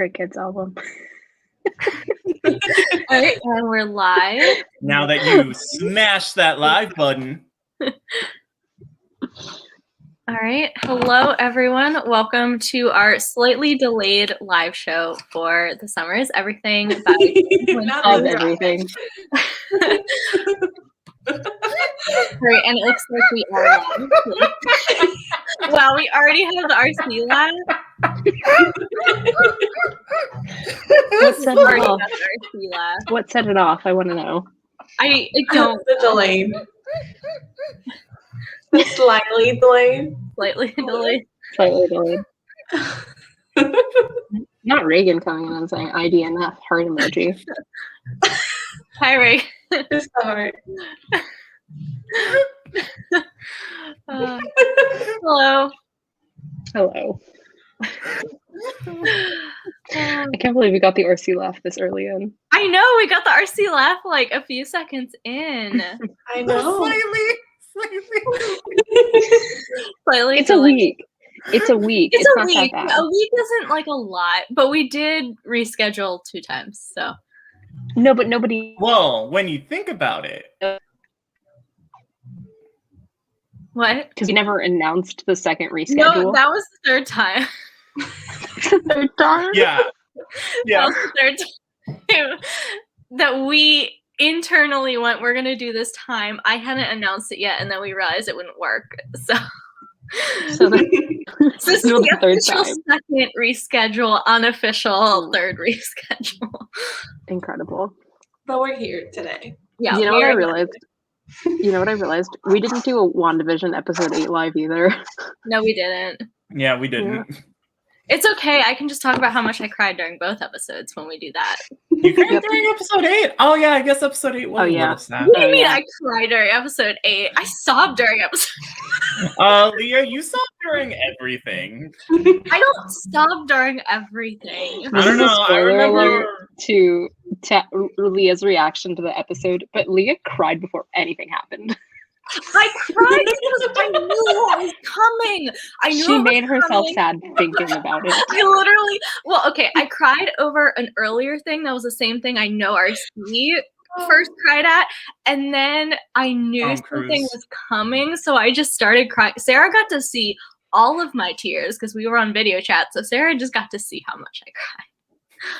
For a kids album. All right, and we're live. Now that you smashed that live button. All right. Hello, everyone. Welcome to our slightly delayed live show for The Summer is Everything by Of everything. Right, and it looks like we are live. Wow, we already have the RC live. What set it off? RC live. What set it off? I want to know. I don't. The delayed. The slightly delayed. Slightly delayed. Slightly delayed. Not Reagan coming in and saying IDNF heart emoji. Hi, Ray. It's hard. Hello. Hello. I can't believe we got the RC laugh this early in. I know, we got the RC laugh like a few seconds in. I know. Slightly It's a delayed. week. It's a week. It's a not week. that bad. A week isn't like a lot, but we did reschedule 2 times. So No, but nobody. Well, when you think about it. what? Because we never announced the second No, reschedule. that was the 3rd time. Third time? Yeah. That was the 3rd time that we internally went, we're gonna do this time. I hadn't announced it yet, and then we realized it wouldn't work. So So this is the the third official time. 2nd reschedule, unofficial 3rd reschedule. Incredible. But we're here today. Yeah, You know what I we're- realized? We didn't do a WandaVision episode 8 live either. No, we didn't. Yeah, we didn't. It's okay. I can just talk about how much I cried during both episodes when we do that. You cried during episode 8? Oh, yeah, I guess episode 8 was Oh, a yeah. little sad. What do you mean yeah. I cried during episode 8? I sobbed during episode Leah, you saw during everything. I don't sob during everything. I This don't is a know. I spoiler remember. alert to Leah's reaction to the episode, but Leah cried before anything happened. I cried because I knew what was coming. I knew She it was made herself coming. sad thinking about it. I literally, I cried over an earlier thing that was the same thing I know RC first cried at, and then I knew Tom something Cruise. was coming, so I just started crying. Sarah got to see all of my tears because we were on video chat, so Sarah just got to see how much I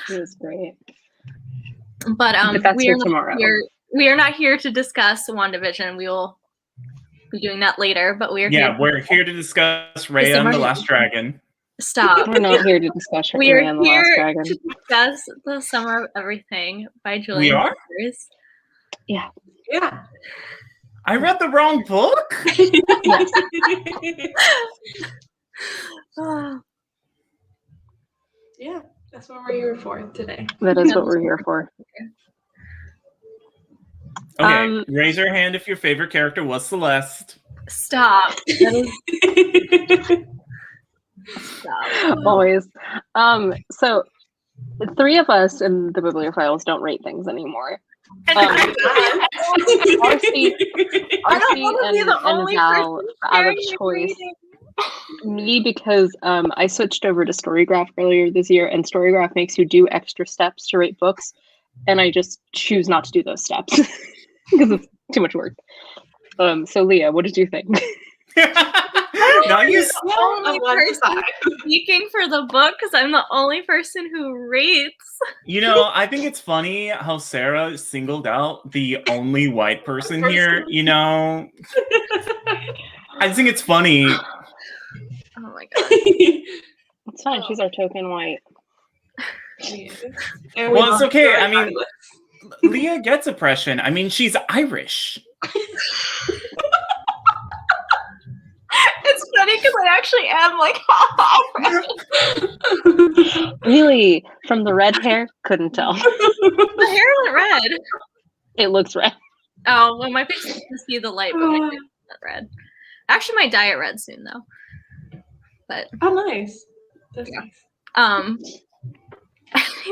cried. It was great. But that's we for are not tomorrow. we are not here to discuss WandaVision. We will be doing that later, but we're Yeah, we're here to discuss Raya Summer and the is Last Dragon. stop. We're not here to discuss We are Raya and the Last here Dragon. to discuss The Summer of Everything by Julian. We are? Yeah. I read the wrong book? Yeah. That's what we're here for today. That is what we're here for. Okay, raise your hand if your favorite character was Celeste. Stop. That is stop. Always. So the 3 of us in the Bibliophiles don't rate things anymore. And Um, I RC don't want to be the and only Val person out of sharing your choice. rating. Me, because I switched over to Storygraph earlier this year, and Storygraph makes you do extra steps to rate books, and I just choose not to do those steps because it's too much work. So Leah, what did you think? Now you I'm the only person speaking for the book because I'm the only person who rates. You know, I think it's funny how Sarah singled out the only white person here, you know? I think it's funny. Oh my god. It's fine. She's our token white. Well, it's okay. I mean, Leah gets oppression. I mean, she's Irish. It's funny because I actually am like, Really? From the red hair? Couldn't tell. the hair isn't red. It looks red. Oh, well, my face is to see the light, but my face is not red. Actually, my dye it red soon though. But Oh, nice. That's Yeah. nice.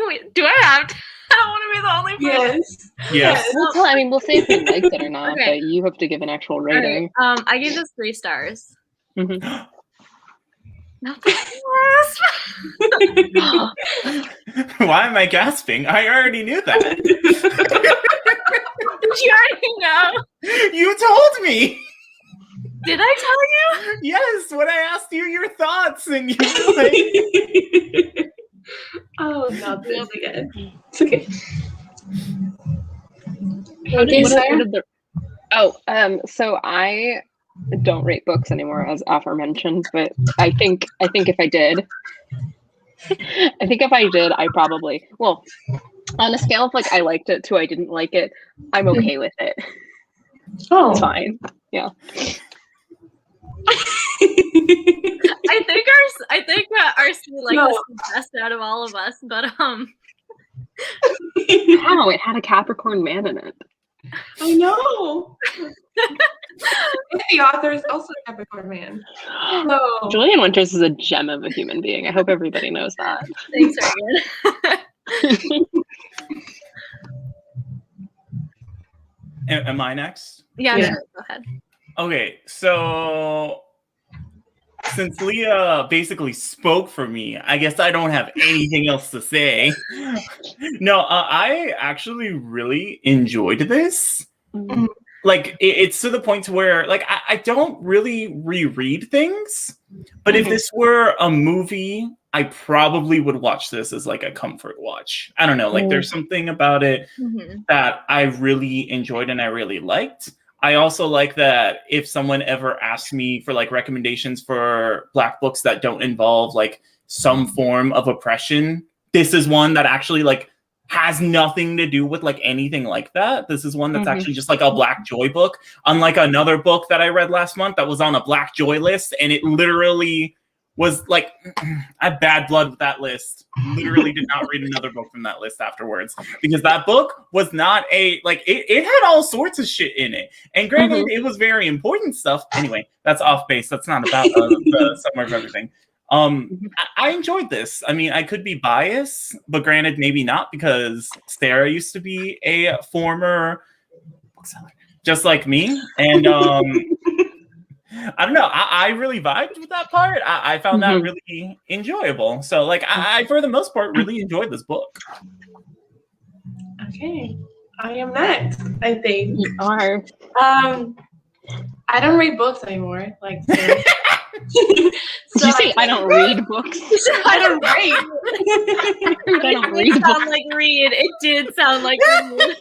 wait, do I have to? I don't want to be the only person. Yes. Yes. We'll say if we liked it or not, Okay. but you have to give an actual Okay, rating. I gave this 3 stars. Mhm. Nothing. Why am I gasping? I already knew that. Did you already know? You told me. Did I tell you? Yes, when I asked you your thoughts, and you were like, Oh, not this again. It's okay. What Okay, did Sarah? the- so I don't rate books anymore, as aforementioned, but I think if I did, I probably, well, on a scale of like I liked it to I didn't like it, I'm okay with it. Oh. It's fine. Yeah. I think RC liked No. this the best out of all of us, but Wow, it had a Capricorn man in it. I know. The author is also a Capricorn man. So Julian Winters is a gem of a human being. I hope everybody knows that. thanks, Reagan. am I next? Yeah, Yeah. sure. Go ahead. Okay, so since Leah basically spoke for me, I guess I don't have anything else to say. No, I actually really enjoyed this. Mhm. Like, it's to the point where, like, I don't really reread things, but if this were a movie, I probably would watch this as, like, a comfort watch. I don't know, like, there's something about it that I really enjoyed and I really liked. I also like that if someone ever asks me for like recommendations for Black books that don't involve like some form of oppression, this is one that actually like has nothing to do with like anything like that. This is one that's actually just like a Black joy book, unlike another book that I read last month that was on a Black joy list, and it literally was like, I have bad blood with that list. Literally did not read another book from that list afterwards, because that book was not it had all sorts of shit in it. And granted, it was very important stuff. Anyway, that's off base. That's not about the Summer of Everything. I enjoyed this. I mean, I could be biased, but granted, maybe not, because Sara used to be a former bookseller, just like me. And I don't know. I really vibed with that part. I found that really enjoyable. So, like, I for the most part really enjoyed this book. okay, I am next. I think. You are. I don't read books anymore. Like, Sarah. Did So you say I don't read books? I don't read. I don't It read did sound books. like read. It did sound like read.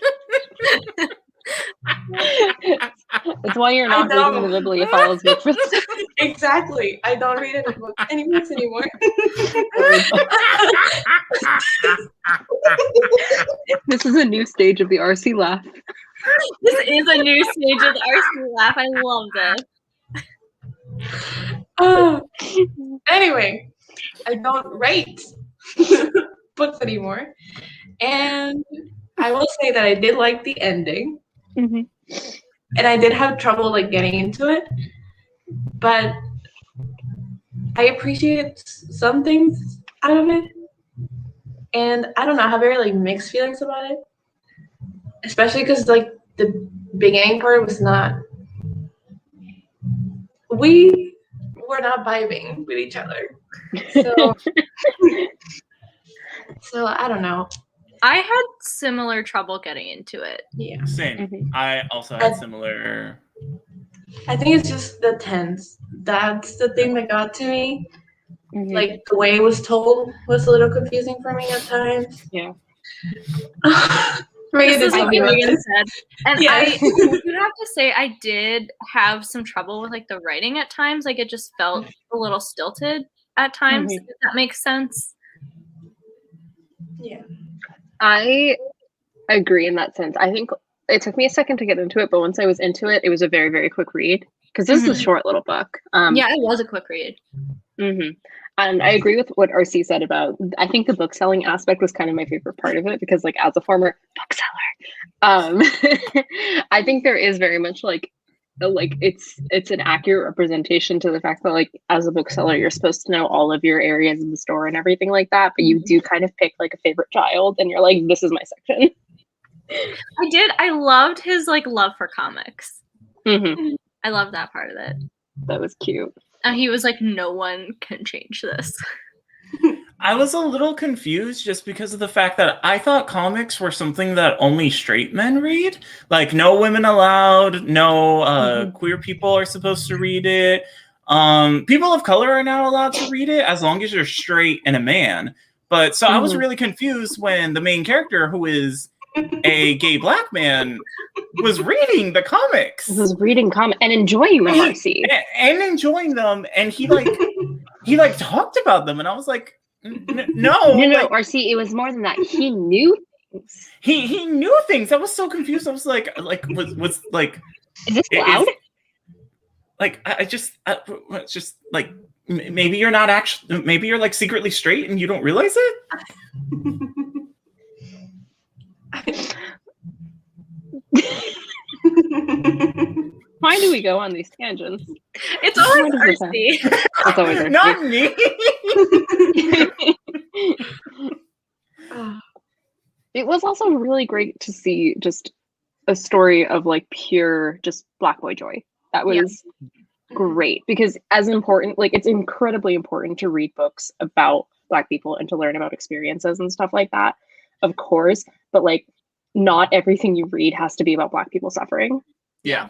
That's why you're not I reading the Bibliophiles book for this. Exactly. I don't read any books anymore. This is a new stage of the RC laugh. This is a new stage of the RC laugh. I love this. Anyway, I don't rate books anymore. And I will say that I did like the ending. And I did have trouble like getting into it. But I appreciated some things out of it. And I don't know, I have very like mixed feelings about it. Especially because like the beginning part was not, we were not vibing with each other. So I don't know. I had similar trouble getting into it. Yeah. Same. I also had similar. I think it's just the tense. That's the thing that got to me. Like the way it was told was a little confusing for me at times. Yeah. This is what Megan said. And Yeah. I would have to say I did have some trouble with like the writing at times. Like it just felt a little stilted at times, if that makes sense. Yeah. I agree in that sense. I think it took me a second to get into it, but once I was into it, it was a very, very quick read, because this is a short little book. Yeah, it was a quick read. And I agree with what RC said about, I think the book selling aspect was kind of my favorite part of it, because like as a former bookseller, I think there is very much like it's an accurate representation to the fact that like as a bookseller you're supposed to know all of your areas of the store and everything like that, but you do kind of pick like a favorite child and you're like, this is my section. I loved his like love for comics. I love that part of it. That was cute. And he was like, no one can change this. I was a little confused just because of the fact that I thought comics were something that only straight men read. Like, no women allowed, no queer people are supposed to read it. People of color are now allowed to read it as long as you're straight and a man. But so I was really confused when the main character, who is a gay black man, was reading the comics. Was reading comics and enjoying them, RC. And enjoying them. And he talked about them. And I was like, no, RC, it was more than that. He knew things. He knew things. I was so confused. I was like, was like, is this loud? I just like, maybe you're not actually, maybe you're like secretly straight and you don't realize it. Why do we go on these tangents? It's always RC. It's always RC. Not me. It was also really great to see just a story of like pure just black boy joy. That was great, because as important, like, it's incredibly important to read books about Black people and to learn about experiences and stuff like that, of course, but like not everything you read has to be about Black people suffering. Yeah.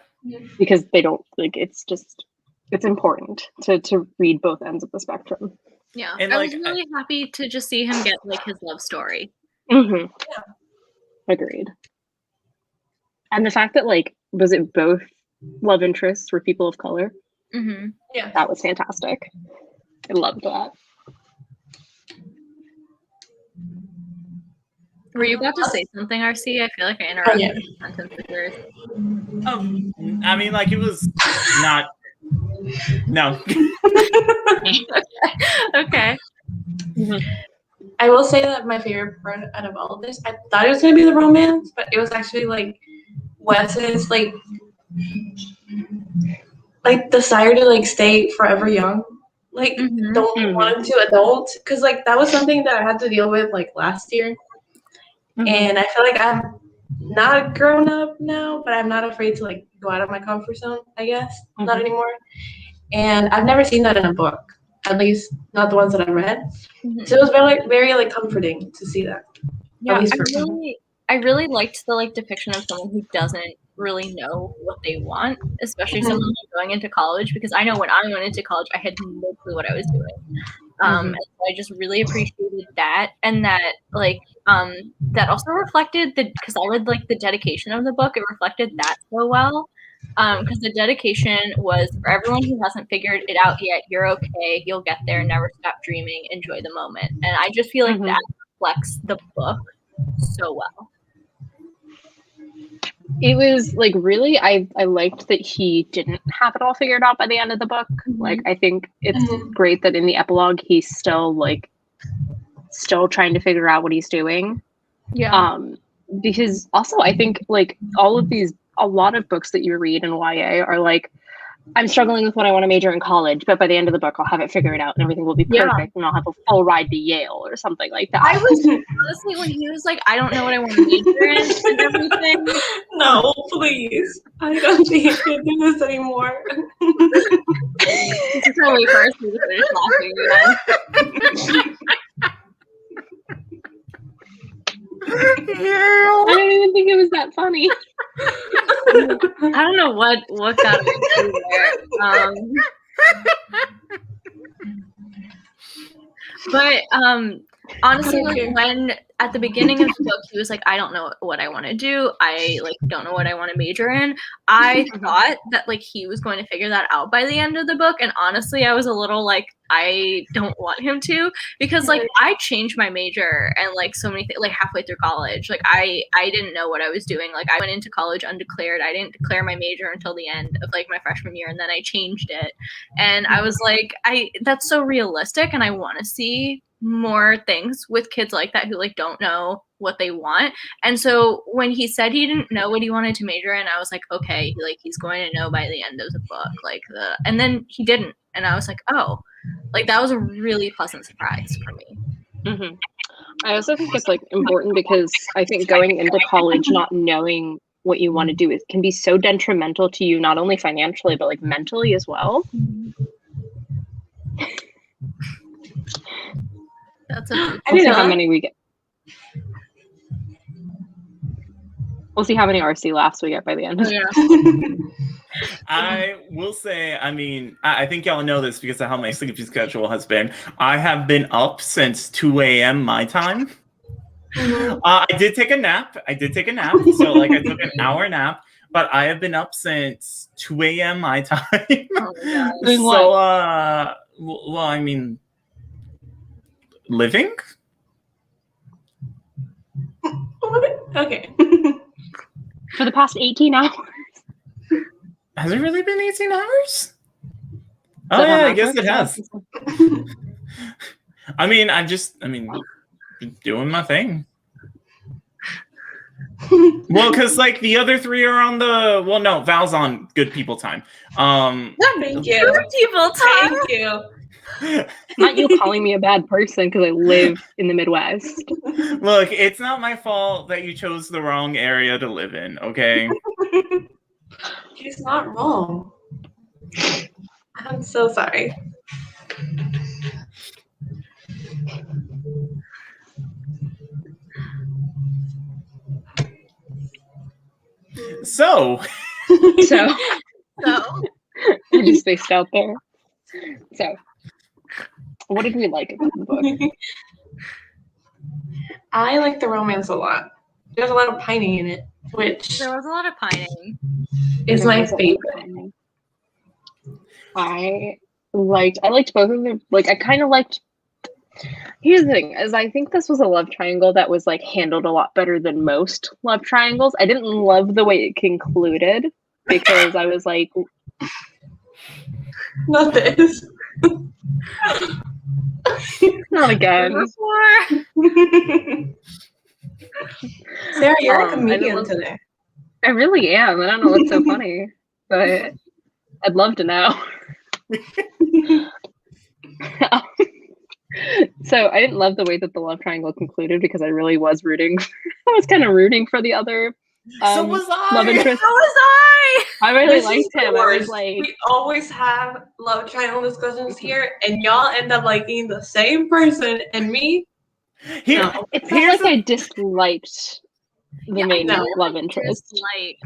Because they don't, like, it's important to read both ends of the spectrum. Yeah. And, I like, was really happy to just see him get like his love story. Yeah. Agreed. And the fact that, like, was it both love interests were people of color? Yeah. That was fantastic. I loved that. Were you about to say something, RC? I feel like I interrupted the sentence with yours. I mean, like, it was not. No. Okay. I will say that my favorite part out of all of this, I thought it was going to be the romance, but it was actually like Wes's like desire to like stay forever young, like don't want him to adult, because like that was something that I had to deal with like last year, and I feel like I'm not grown up now, but I'm not afraid to like go out of my comfort zone, I guess. Not anymore. And I've never seen that in a book, at least not the ones that I read. So it was very like comforting to see that. Yeah, I really liked the like depiction of someone who doesn't really know what they want, especially someone like going into college, because I know when I went into college I had no clue what I was doing. And so I just really appreciated that, and that like that also reflected because I read like the dedication of the book, it reflected that so well. Because the dedication was, for everyone who hasn't figured it out yet, you're okay, you'll get there, never stop dreaming, enjoy the moment. And I just feel like that reflects the book so well. It was like really, I liked that he didn't have it all figured out by the end of the book. Like, I think it's great that in the epilogue he's still trying to figure out what he's doing. Yeah. Because also I think like a lot of books that you read in YA are like, I'm struggling with what I want to major in college, but by the end of the book I'll have it figured out and everything will be perfect and I'll have a full ride to Yale or something like that. I was honestly, when he was like, I don't know what I want to major in and everything. No, please. I don't think I can do this anymore. This is how we first finished laughing. I don't even think it was that funny. I don't know what got me there. But honestly, like, when at the beginning of the book he was like, I don't know what I want to do, I like don't know what I want to major in, I thought that like he was going to figure that out by the end of the book, and honestly I was a little like, I don't want him to, because like I changed my major and like so many things, like halfway through college, like I didn't know what I was doing. Like I went into college undeclared. I didn't declare my major until the end of like my freshman year, and then I changed it, and I was like, that's so realistic, and I want to see more things with kids like that who like don't know what they want. And so when he said he didn't know what he wanted to major in, I was like, okay, like he's going to know by the end of the book, like and then he didn't, and I was like, oh, like that was a really pleasant surprise for me. I also think it's like important, because I think going into college not knowing what you want to do can be so detrimental to you, not only financially but like mentally as well. That's a We'll see how many we get. We'll see how many RC laughs we get by the end. Oh, yeah. I will say, I mean, I think y'all know this because of how my sleeping schedule has been. I have been up since 2 a.m. my time. I did take a nap. So, like, I took an hour nap, but I have been up since 2 a.m. my time. Oh, my God. So, well, I mean, living? Okay. For the past 18 hours. Has it really been 18 hours? Oh, that yeah, how I guess it math has. I mean, doing my thing. Well, because, like, the other three are on the... Well, no, Val's on Good People Time. Thank you. Good people time. Thank you. Not you calling me a bad person because I live in the Midwest. Look, it's not my fault that you chose the wrong area to live in, okay? She's not wrong. I'm so sorry. So, I just spaced out there. So, what did we like about the book? I like the romance a lot. There's a lot of pining in it, which There was a lot of pining. is my favorite. I liked both of them. Like, I kind of liked. Here's the thing: is I think this was a love triangle that was like handled a lot better than most love triangles. I didn't love the way it concluded because I was like, Not this. not again. Sarah, you're a I comedian don't- today. I really am. I don't know what's so funny, but I'd love to know. So I didn't love the way that the love triangle concluded because I really was rooting. I was kind of rooting for the other so was I. love interest. So was I. I really This is liked the him. I was worst. like, We always have love triangle discussions here, and y'all end up liking the same person, and me. Here, No. it's not here's like I disliked the main know. love interest. Just like,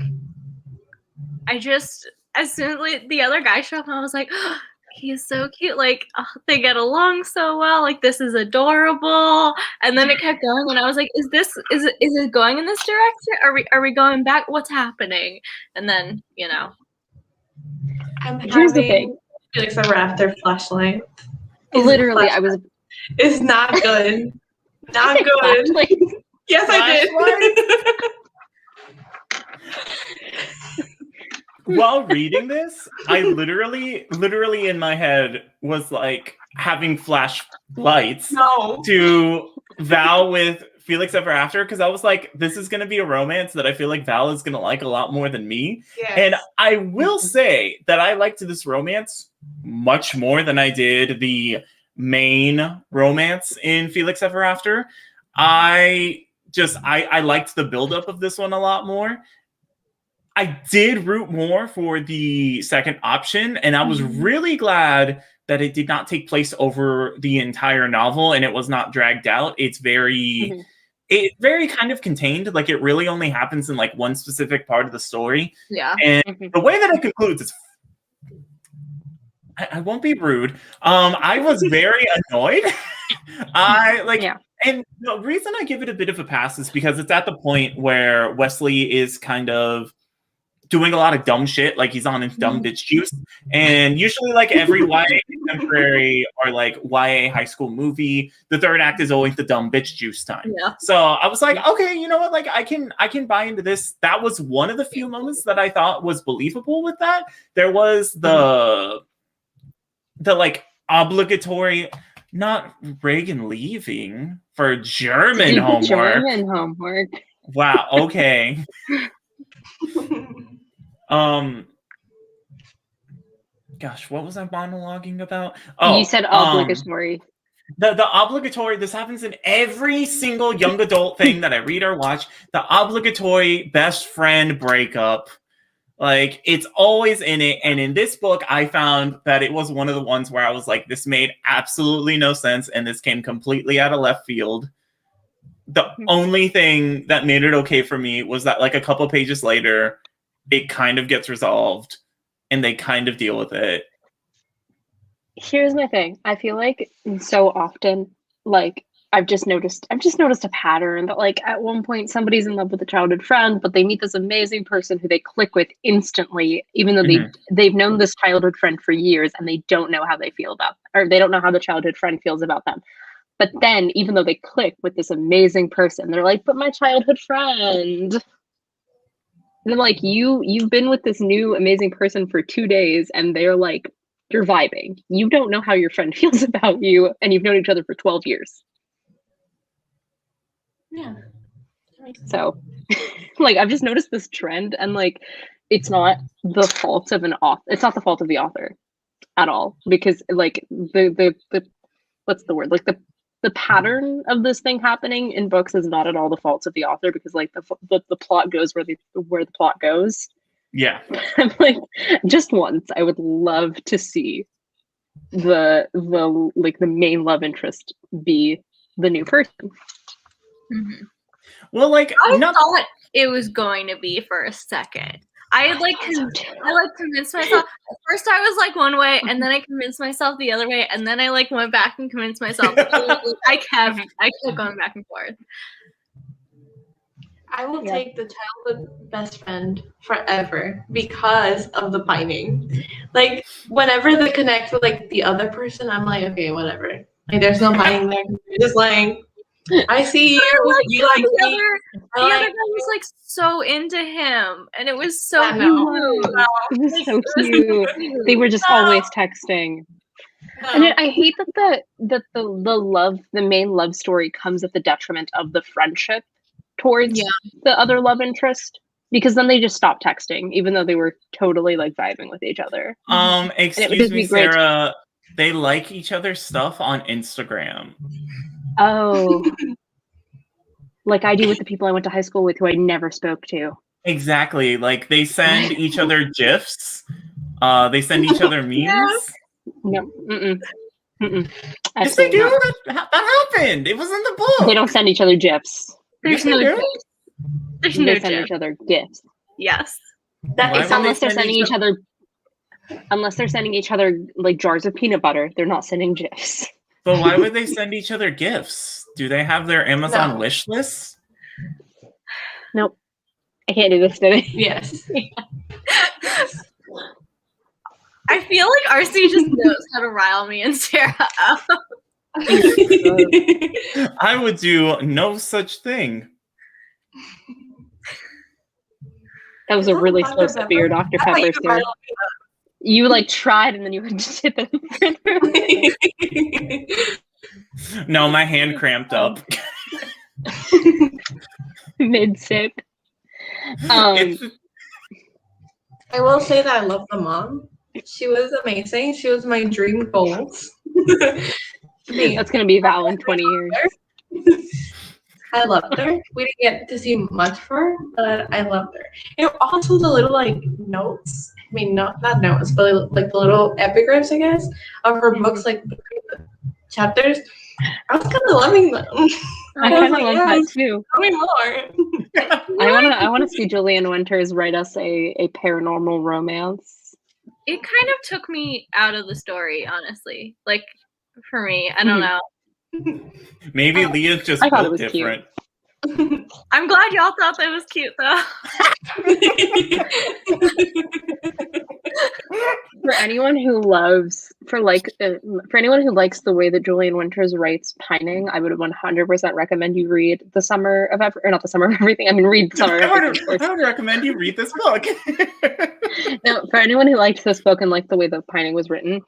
I just, as soon as like, the other guy showed up, I was like, oh, he's so cute. Like, oh, they get along so well. Like, this is adorable. And then it kept going, and I was like, is it going in this direction? Are we going back? What's happening? And then, you know. I'm Here's the having thing. Felix Ever After flashlight. Literally, I was. It's not good. Not good. Like, Yes, I did. while reading this, I literally in my head was like having flashlights No. to Val with Felix Ever After because I was like, this is going to be a romance that I feel like Val is going to like a lot more than me. Yes. And I will say that I liked this romance much more than I did the main romance in Felix Ever After. I liked the buildup of this one a lot more. I did root more for the second option, and I was really glad that it did not take place over the entire novel and it was not dragged out. It's very kind of contained. Like, it really only happens in like one specific part of the story. Yeah. And the way that it concludes is, I won't be rude. I was very annoyed. And the reason I give it a bit of a pass is because it's at the point where Wesley is kind of doing a lot of dumb shit, like he's on his dumb bitch juice. And usually, like every YA contemporary or like YA high school movie, the third act is always the dumb bitch juice time. Yeah. So I was like, okay, you know what? Like I can buy into this. That was one of the few moments that I thought was believable with that. There was the like obligatory, not Reagan leaving for German homework. German homework. Wow. Okay. Gosh, what was I monologuing about? Oh, you said obligatory. The obligatory, this happens in every single young adult thing that I read or watch. The obligatory best friend breakup Like, it's always in it. And in this book, I found that it was one of the ones where I was like, this made absolutely no sense. And this came completely out of left field. The only thing that made it okay for me was that, like, a couple pages later, it kind of gets resolved and they kind of deal with it. Here's my thing. I feel like so often, like, I've just noticed a pattern that, like, at one point somebody's in love with a childhood friend, but they meet this amazing person who they click with instantly, even though they've known this childhood friend for years and they don't know how they feel about, or they don't know how the childhood friend feels about them. But then, even though they click with this amazing person, they're like, but my childhood friend. And I'm like, you've been with this new amazing person for 2 days and they're like, you're vibing. You don't know how your friend feels about you, and you've known each other for 12 years. Yeah. So, like, I've just noticed this trend, and, like, it's not the fault of an author. It's not the fault of the author at all, because, like, the what's the word? Like, the pattern of this thing happening in books is not at all the fault of the author, because, like, the plot goes where the plot goes. Yeah. I'm like, just once, I would love to see the main love interest be the new person. Mm-hmm. Well, like, I thought it was going to be for a second. I convinced myself. At first, I was like one way, and then I convinced myself the other way, and then I like went back and convinced myself. I kept going back and forth. I will take the childhood best friend forever because of the pining. Like, whenever they connect with, like, the other person, I'm like, okay, whatever. Like, there's no pining there. You're just like, I see you. You like me. The other guy was like so into him, and it was so cute. It was so cute. They were just always texting. And I hate that the main love story comes at the detriment of the friendship towards the other love interest, because then they just stop texting, even though they were totally, like, vibing with each other. Excuse me, Sarah. They like each other's stuff on Instagram. Oh. Like I do with the people I went to high school with who I never spoke to. Exactly. Like, they send each other GIFs. They send each other memes. No. Yes, they do. That happened. It was in the book. They don't send each other GIFs. There's Yes, no they do. GIFs. There's They no send GIFs. each other gifts. Yes. Unless they're sending each other like jars of peanut butter, they're not sending GIFs. But why would they send each other gifts? Do they have their Amazon wish lists? Nope. I can't do this today. Yes. I feel like RC just knows how to rile me and Sarah up. I would do no such thing. That was a really slow sip of your Dr. Pepper, Sarah. You, like, tried and then you had to dip it. No, my hand cramped up. Mid-sip. I will say that I love the mom. She was amazing. She was my dream goals. That's going to be Val in 20 years. I loved her. We didn't get to see much for her, but I loved her. And also the little, like, notes. I mean, not notes, but like the little epigraphs, I guess, of her books, like the chapters. I was kind of loving them. I kind of love that too. Tell me more. I want to see Julian Winters write us a paranormal romance. It kind of took me out of the story, honestly. Like, for me, I don't know. Maybe Leah's just built different. I'm glad y'all thought that was cute, though. For anyone who likes the way that Julian Winters writes Pining, I would 100% recommend you read The Summer of Everything. Read The Summer of Everything. I would recommend you read this book. No, for anyone who liked this book and liked the way that Pining was written,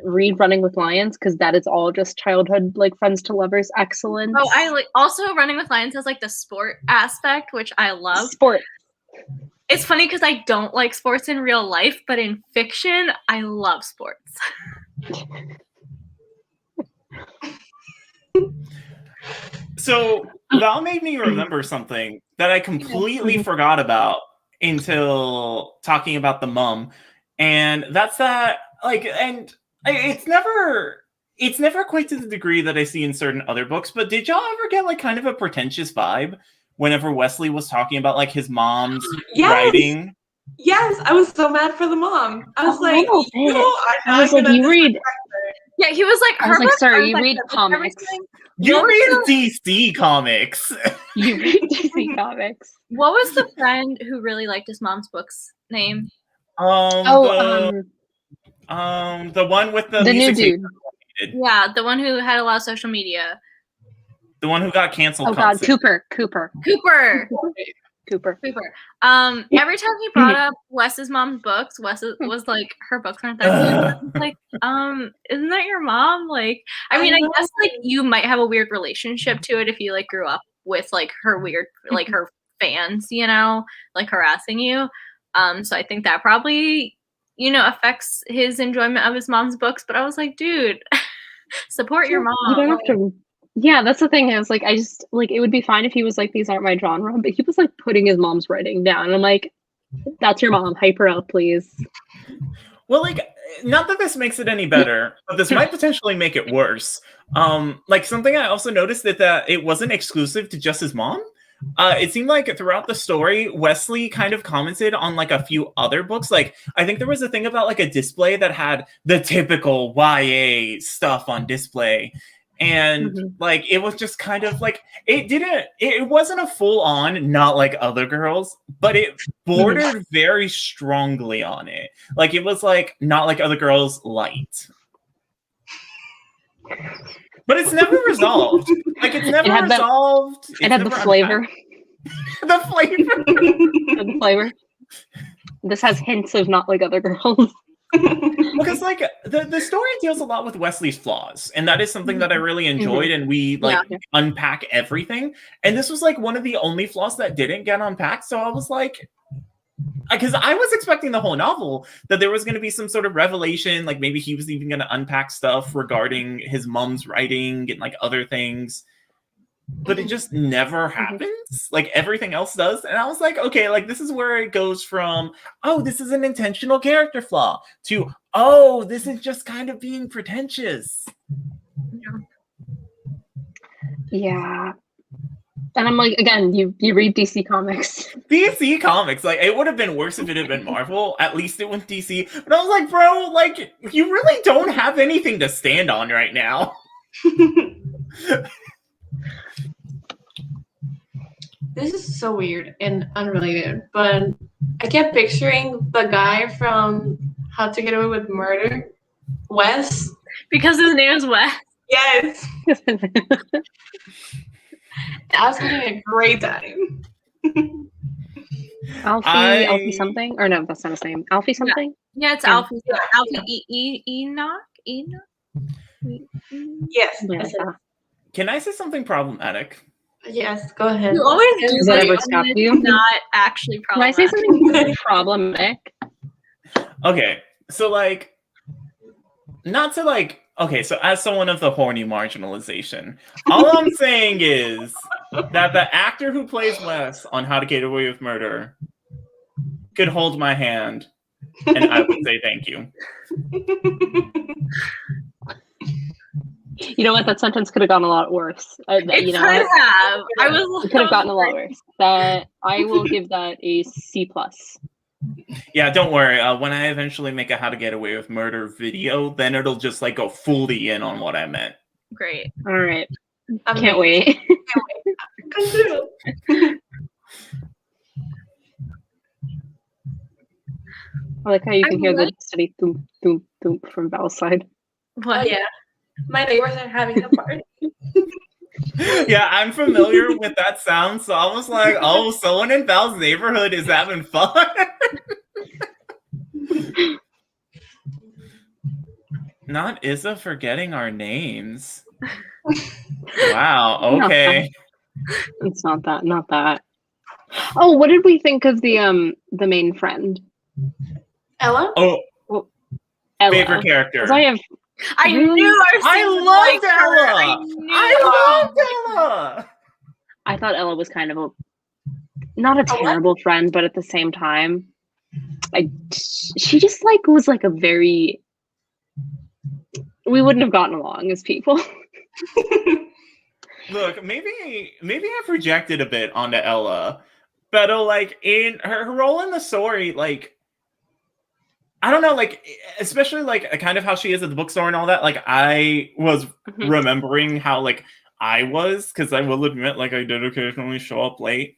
read Running with Lions, because that is all just childhood, like, friends to lovers excellence. Oh, I like also Running with Lions has like the sport aspect, which I love. Sport. It's funny because I don't like sports in real life, but in fiction, I love sports. So Val made me remember something that I completely forgot about. until talking about the mom. And that's that, like, and it's never quite to the degree that I see in certain other books, but did y'all ever get like kind of a pretentious vibe whenever Wesley was talking about like his mom's writing? Yes, I was so mad for the mom. I was like, you are I was not like, gonna you read. Yeah, he was like, I was like, sir, you like, read comics. You read DC comics. You read DC comics. What was the friend who really liked his mom's books name? The one with the new dude. Yeah, the one who had a lot of social media. The one who got canceled. Oh God, Cooper. Every time he brought up Wes's mom's books, Wes was like, her books aren't that good. Like, isn't that your mom? Like, I mean, I guess like you might have a weird relationship to it if you like grew up with like her weird, like her fans, you know, like harassing you. So I think that probably, you know, affects his enjoyment of his mom's books. But I was like, dude, support your mom. You don't have to. Yeah, that's the thing. Is like, I just like it would be fine if he was like, these aren't my genre, but he was like putting his mom's writing down, and I'm like, that's your mom. Hype her up, please. Well, like, not that this makes it any better, but this might potentially make it worse. Like something I also noticed that it wasn't exclusive to just his mom. It seemed like throughout the story, Wesley kind of commented on like a few other books. Like, I think there was a thing about like a display that had the typical YA stuff on display. And like, it was just kind of like, it wasn't a full on, not like other girls, but it bordered very strongly on it. Like, it was like, not like other girls light. But it's never resolved. Like, it's never resolved. It had the flavor. The flavor. The flavor. This has hints of not like other girls. Because like the story deals a lot with Wesley's flaws, and that is something that I really enjoyed, and we like unpack everything. And this was like one of the only flaws that didn't get unpacked. So I was like, because I was expecting the whole novel that there was going to be some sort of revelation, like maybe he was even going to unpack stuff regarding his mom's writing and like other things. But it just never happens. Like everything else does. And I was like, okay, like this is where it goes from, oh, this is an intentional character flaw to, oh, this is just kind of being pretentious. Yeah. And I'm like, again, you read DC comics. DC comics, like it would have been worse if it had been Marvel. At least it went DC. But I was like, bro, like you really don't have anything to stand on right now. This is so weird and unrelated, but I kept picturing the guy from How to Get Away with Murder, Wes. Because his name is Wes. Yes. I was having a great time. Alfie something? Or no, that's not his name. Alfie something? Yeah, it's Alfie. Alfie Enoch? Yes. Can I say something problematic? Yes, go ahead. You always do. Does that ever stop you? Not actually problematic. Can I say something problematic? Okay, so like, not to like, okay, so as someone of the horny marginalization, all I'm saying is that the actor who plays Wes on How to Get Away with Murder could hold my hand, and I would say thank you. You know what? That sentence could have gone a lot worse. It could have. It could have gotten a lot worse. That I will give that a C+. Yeah, don't worry. When I eventually make a How to Get Away with Murder video, then it'll just like go fully in on what I meant. Great. All right. Can't wait. I like how you can hear the steady thump, thump, thump from Val's side. What? Oh, yeah. My neighbors are having a party. Yeah, I'm familiar with that sound, so I was like, oh, someone in Val's neighborhood is having fun. Not Isa forgetting our names. Wow, okay. It's not that. Oh, what did we think of the main friend? Ella? Oh, Ella. favorite character. I knew I loved Ella. I loved Ella. I thought Ella was kind of not a terrible friend, but at the same time, she just like was like a very. We wouldn't have gotten along as people. Look, maybe I projected a bit onto Ella, but like in her role in the story, like I don't know, like especially like kind of how she is at the bookstore and all that. Like I was remembering how like I was, because I will admit, like I did occasionally show up late,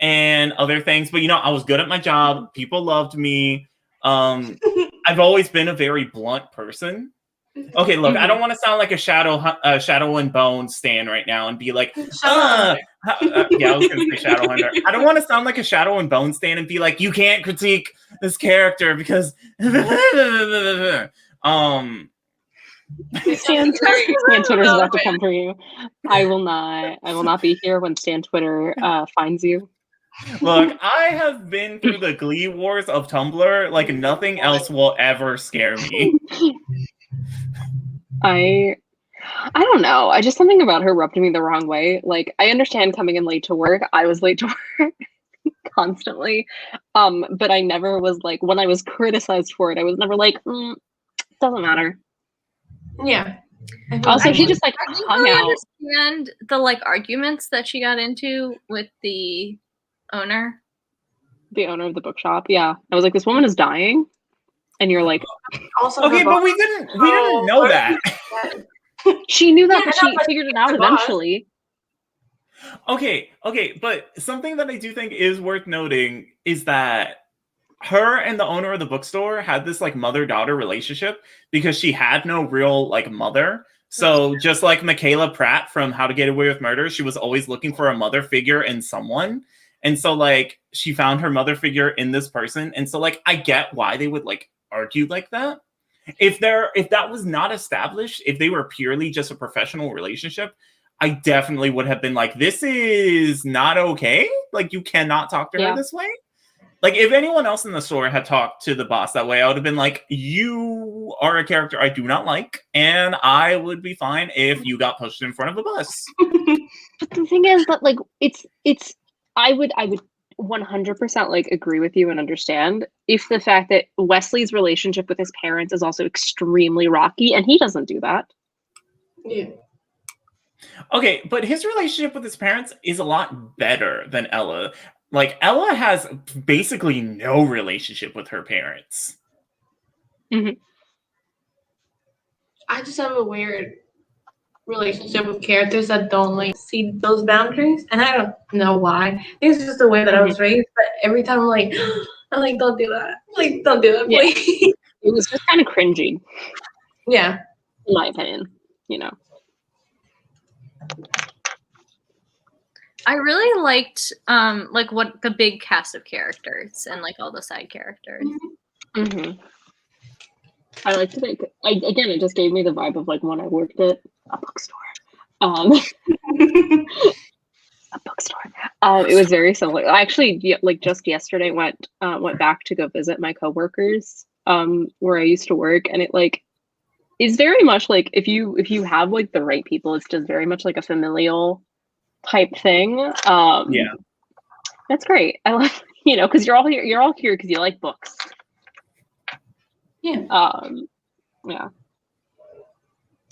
and other things. But I was good at my job. People loved me. I've always been a very blunt person. Okay, look, I don't want to sound like a Shadow and Bone stan right now and be like, yeah, I was going to say Shadowhunter. I don't want to sound like a Shadow and Bone stan and be like, you can't critique this character because Stan Twitter is about to come for you. I will not be here when Stan Twitter finds you. Look, I have been through the Glee Wars of Tumblr. Like nothing else will ever scare me. I don't know. I just something about her rubbed me the wrong way. Like I understand coming in late to work. I was late to work constantly. But I never was like, when I was criticized for it, I was never like, doesn't matter. Yeah. Also, she just like hung out. Understand the like arguments that she got into with the owner of the bookshop. Yeah, I was like, this woman is dying, and you're like, also okay, but we didn't know that. She knew that, but she figured it out eventually. Okay, but something that I do think is worth noting is that her and the owner of the bookstore had this like mother-daughter relationship because she had no real like mother. So just like Michaela Pratt from How to Get Away with Murder, she was always looking for a mother figure in someone. And so like she found her mother figure in this person. And so like I get why they would like argue like that. If that was not established, if they were purely just a professional relationship, I definitely would have been like, this is not okay. Like you cannot talk to her this way. Like if anyone else in the store had talked to the boss that way, I would have been like, you are a character I do not like, and I would be fine if you got pushed in front of a bus. But the thing is that like it's I would 100% like agree with you and understand if the fact that Wesley's relationship with his parents is also extremely rocky, and he doesn't do that. Yeah. Okay, but his relationship with his parents is a lot better than Ella. Like, Ella has basically no relationship with her parents. Mm-hmm. I just have a weird relationship with characters that don't like see those boundaries, and I don't know why. I think it's just the way that I was raised. But every time I'm like, don't do that. Like, don't do that, please. It was just kind of cringy. Yeah, in my opinion, I really liked like what the big cast of characters and like all the side characters. Mm-hmm. I liked it. Again, it just gave me the vibe of like when I worked at a bookstore. A bookstore. It was very similar. I actually like just yesterday went back to go visit my coworkers where I used to work, and it like is very much like if you have like the right people, it's just very much like a familial type thing. Yeah, that's great. I love because you're all here because you like books. Yeah. Yeah.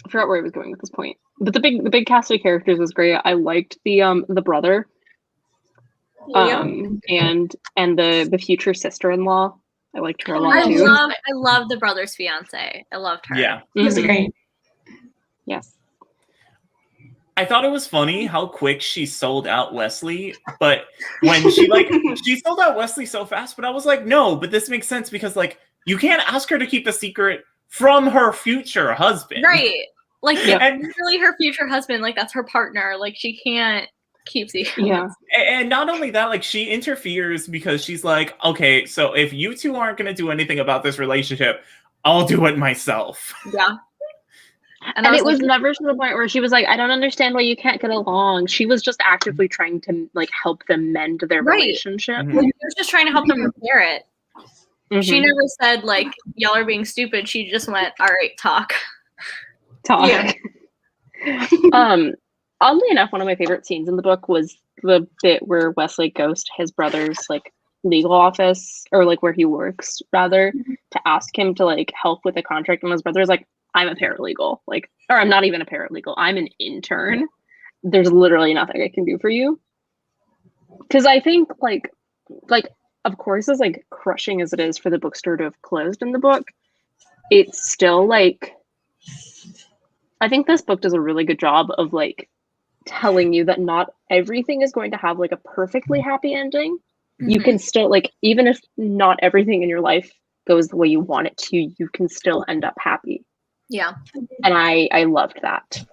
I forgot where I was going at this point, but the big cast of characters was great. I liked the brother, and the future sister-in-law. I liked her a lot too. I love the brother's fiance. I loved her. Yeah, it's great. Yes. I thought it was funny how quick she sold out Wesley, but when she sold out Wesley so fast, but I was like, no, but this makes sense because like you can't ask her to keep a secret from her future husband. Right. Like and really her future husband, like that's her partner. Like she can't keep secrets. Yeah. And not only that, like she interferes because she's like, okay, so if you two aren't gonna do anything about this relationship, I'll do it myself. Yeah. And it was never to the point where she was like, I don't understand why you can't get along. She was just actively trying to like help them mend their relationship. Mm-hmm. Like, she was just trying to help them repair it. Mm-hmm. She never said like y'all are being stupid. She just went, all right, talk. Yeah. oddly enough, one of my favorite scenes in the book was the bit where Wesley goes to his brother's like legal office, or like where he works rather, to ask him to like help with a contract, and his brother's like, I'm a paralegal, like, or I'm not even a paralegal, I'm an intern. There's literally nothing I can do for you. Because I think like of course, as like crushing as it is for the bookstore to have closed in the book, it's still like, I think this book does a really good job of like telling you that not everything is going to have like a perfectly happy ending. You can still, like, even if not everything in your life goes the way you want it to, you can still end up happy. Yeah. And I loved that.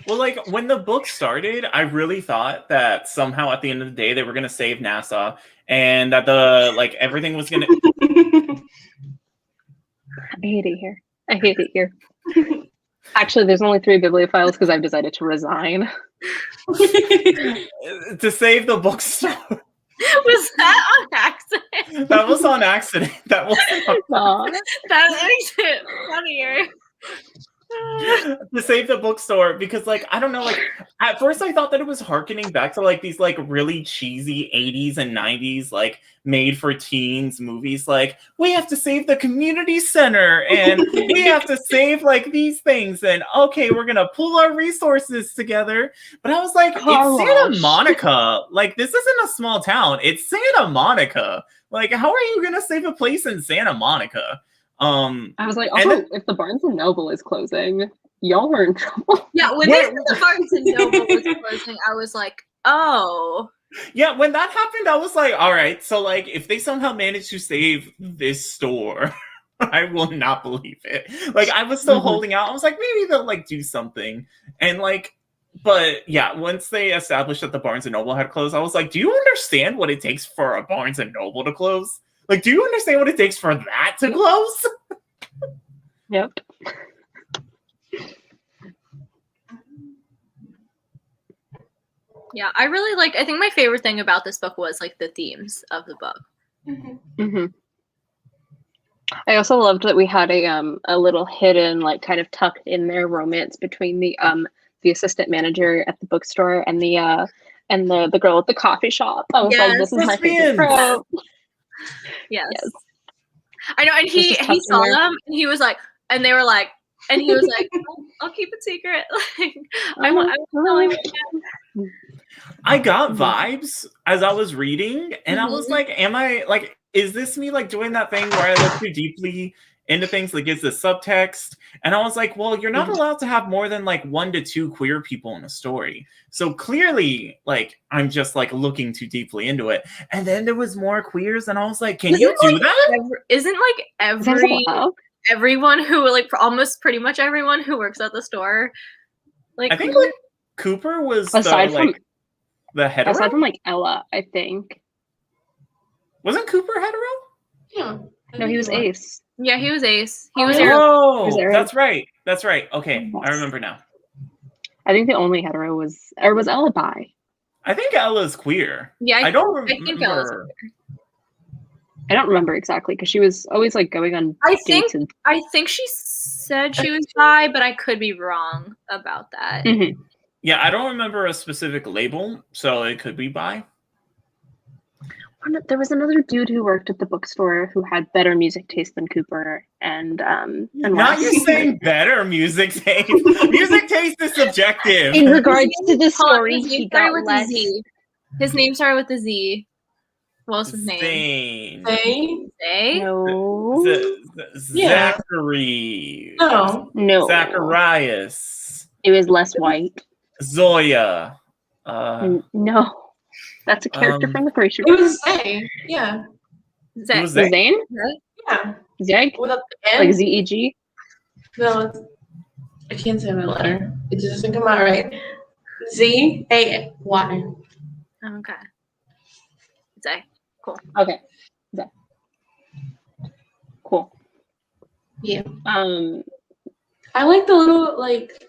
Well, like when the book started, I really thought that somehow at the end of the day they were gonna save NASA, and that the like everything was gonna. I hate it here. I hate it here. Actually, there's only 3 bibliophiles because I've decided to resign. To save the bookstore. Was that on accident? That was on accident. That was That makes it funnier. To save the bookstore, because like I don't know, like at first I thought that it was harkening back to like these like really cheesy 80s and 90s like made for teens movies, like we have to save the community center and we have to save like these things, and okay, we're gonna pull our resources together. But I was like, it's Santa Monica, like this isn't a small town, it's Santa Monica, like how are you gonna save a place in Santa Monica? I was like, also, if the Barnes and Noble is closing, y'all are in trouble. Yeah, when they said the Barnes and Noble was closing, I was like, oh. Yeah, when that happened, I was like, all right, so like if they somehow manage to save this store, I will not believe it. Like I was still holding out. I was like, maybe they'll like do something. And like, but yeah, once they established that the Barnes and Noble had closed, I was like, do you understand what it takes for a Barnes and Noble to close? Like, do you understand what it takes for that to close? Yep. Yeah, I really liked, I think my favorite thing about this book was like the themes of the book. I also loved that we had a little hidden, like kind of tucked in there romance between the assistant manager at the bookstore and the girl at the coffee shop. I was like, this is my favorite trope. Yes. I know, and he saw them, and he was like, and they were like, and he was like, I'll keep it secret. Like, I won't tell anyone. I got vibes as I was reading, and I was like, am I like, is this me like doing that thing where I look too deeply into things, like is the subtext? And I was like, well, you're not allowed to have more than like 1 to 2 queer people in a story, so clearly like I'm just like looking too deeply into it. And then there was more queers, and I was like, can you do that? Isn't like everyone who like almost pretty much everyone who works at the store, like I think like Cooper was the hetero, aside from like Ella, I think. Wasn't Cooper hetero? Yeah. No, he was ace. Yeah, he was ace. He was that's right. That's right. Okay, yes. I remember now. I think the only hetero was Ella bi. I think Ella's queer. Yeah, I don't remember. I think Ella's queer. I don't remember exactly because she was always like going on dates. I think she said she was bi, but I could be wrong about that. Yeah, I don't remember a specific label, so it could be bi. There was another dude who worked at the bookstore who had better music taste than Cooper, and not you saying better music taste. Music taste is subjective. In regards to the story, he got less. His name started with a Z. What was his name? Zane? No. Zachary. No. Zacharias. It was less white. Zoya. No. That's a character from the Frasier. It was Zane. Yeah. Zane? Yeah. Zeg? Without the N? Like Z-E-G? No, I can't say that letter. It just doesn't come out right. Z-A-Y. Okay. Zay. Cool. Okay. Zay. Cool. Yeah. I like the little like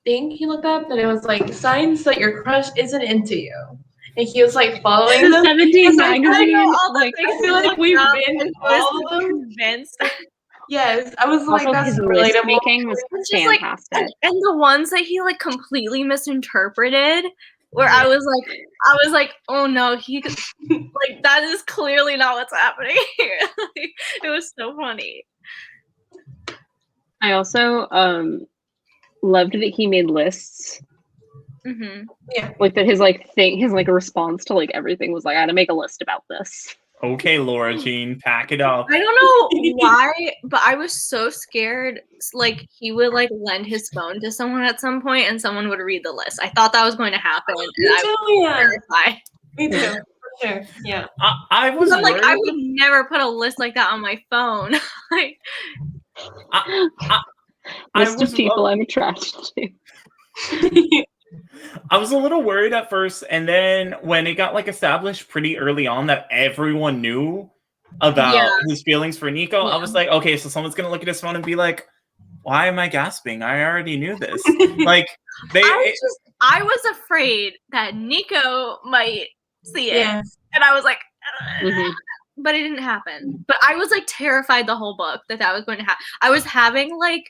thing he looked up, that it was like signs that your crush isn't into you. And he was like following them. 17 magazine. I feel like we've been all of them. Convinced. Yes, I was like, Also, that's his list relatable. making was It's just like, fantastic. and the ones that he like completely misinterpreted, where I was like, oh no, he like that is clearly not what's happening here. Like, it was so funny. I also loved that he made lists. Mm-hmm. Yeah. Like that his response to like everything was like, I had to make a list about this. Okay, Laura Jean, pack it up. I don't know why, but I was so scared. Like he would like lend his phone to someone at some point, and someone would read the list. I thought that was going to happen. Me too, yeah. Terrified. Me too, for sure. Yeah. I was I'm like, worried. I would never put a list like that on my phone. Like, List of people I'm attracted to. I was a little worried at first, and then when it got like established pretty early on that everyone knew about his feelings for Nico, I was like, okay, so someone's gonna look at his phone and be like, why am I gasping? I already knew this. Like I was afraid that Nico might see it. Yes. And I was like, but it didn't happen. But I was like terrified the whole book that was going to happen. I was having like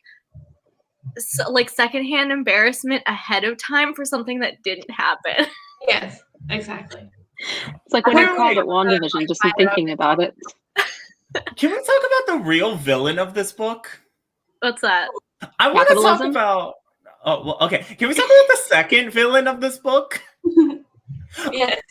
secondhand embarrassment ahead of time for something that didn't happen. Yes, exactly. It's like when I called it WandaVision, just thinking about it. Can we talk about the real villain of this book? What's that? I want to talk about. Oh, well, okay. Can we talk about the second villain of this book? Yes.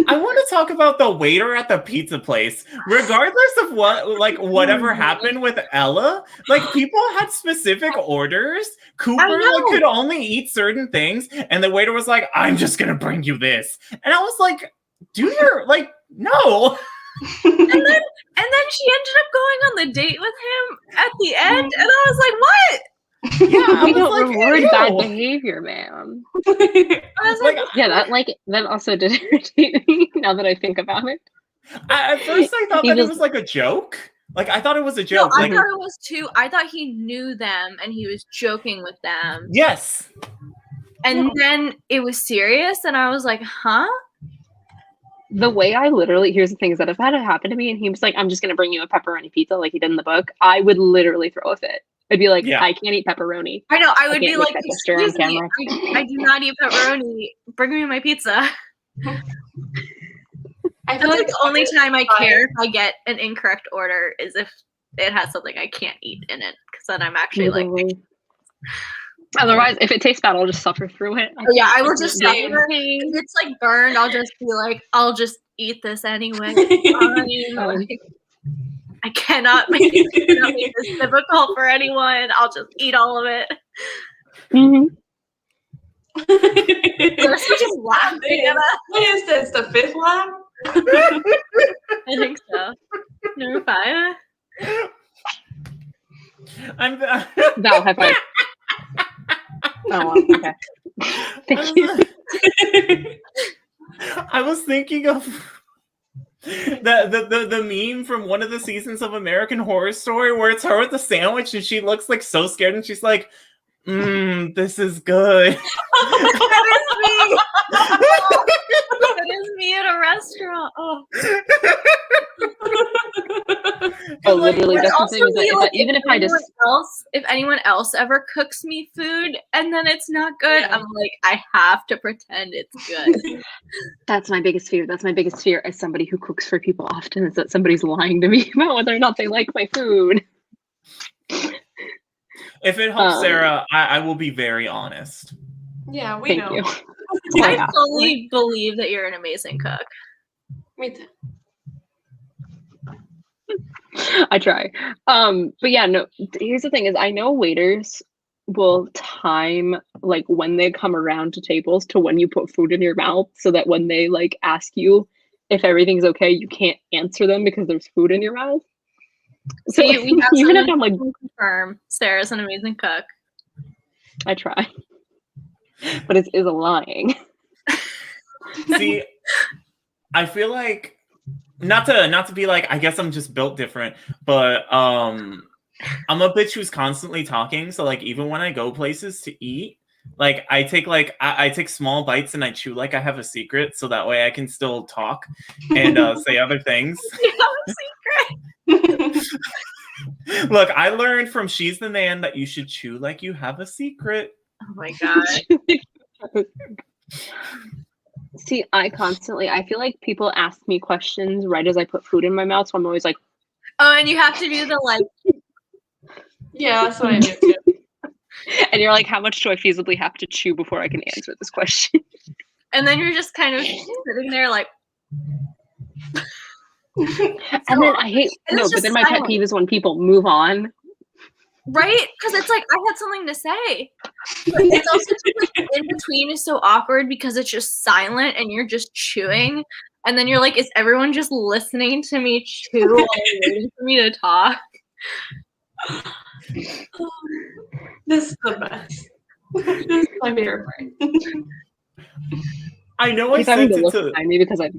I want to talk about the waiter at the pizza place. Regardless of whatever happened with Ella, like people had specific orders. Cooper could only eat certain things, and the waiter was like, "I'm just gonna bring you this," and I was like, "Do your no." And then she ended up going on the date with him at the end, and I was like, "What?" Yeah, we don't reward bad behavior, man. I was like, yeah, that also did irritate me. Now that I think about it, at first I thought it was like a joke. Like I thought it was a joke. No, I thought it was too. I thought he knew them and he was joking with them. Yes. And then it was serious, and I was like, "Huh?" The way here's the things that have had it happen to me, and he was like, I'm just gonna bring you a pepperoni pizza like he did in the book. I would literally throw a fit. I'd be like, I can't eat pepperoni. I know, I would be like, excuse me, I do not eat pepperoni. Bring me my pizza. That's like the only time I care if I get an incorrect order is if it has something I can't eat in it, because then I'm actually like. Otherwise, if it tastes bad, I'll just suffer through it. I will just suffer. If it's like burned, I'll just be like, I'll just eat this anyway. I cannot make this difficult for anyone. I'll just eat all of it. They're just laughing at us. What is this? The fifth laugh? I think so. Number 5. No, high five. Oh, okay. Thank you. I was thinking of the meme from one of the seasons of American Horror Story where it's her with the sandwich and she looks like so scared and she's like, this is good. That is me. That is me at a restaurant. Oh, literally, that's the thing. Is that even if I just if anyone else ever cooks me food and then it's not good, I'm like, I have to pretend it's good. That's my biggest fear. That's my biggest fear as somebody who cooks for people often, is that somebody's lying to me about whether or not they like my food. If it helps Sarah, I will be very honest. Yeah, we know. Thank you. I fully believe that you're an amazing cook. Me too. I try. But yeah, no, here's the thing is I know waiters will time like when they come around to tables to when you put food in your mouth, so that when they like ask you if everything's okay, you can't answer them because there's food in your mouth. So we have even if I'm like, confirm Sarah's an amazing cook. I try. But it is a lying. See, I feel like not to be like, I guess I'm just built different, but I'm a bitch who's constantly talking. So like even when I go places to eat, like I take small bites and I chew like I have a secret, so that way I can still talk and say other things. You have a secret. Look, I learned from She's the Man that you should chew like you have a secret. Oh my god. See, I feel like people ask me questions right as I put food in my mouth, so I'm always like, oh, and you have to do the like. Yeah, that's what I do too. And you're like, how much do I feasibly have to chew before I can answer this question? And then you're just kind of sitting there like. And then I hate but then my pet peeve is when people move on. Right? Because it's like I had something to say. But it's also just like in between is so awkward because it's just silent and you're just chewing. And then you're like, is everyone just listening to me chew while waiting for me to talk? This is the best. This is my favorite part. I know I sent it to me because I.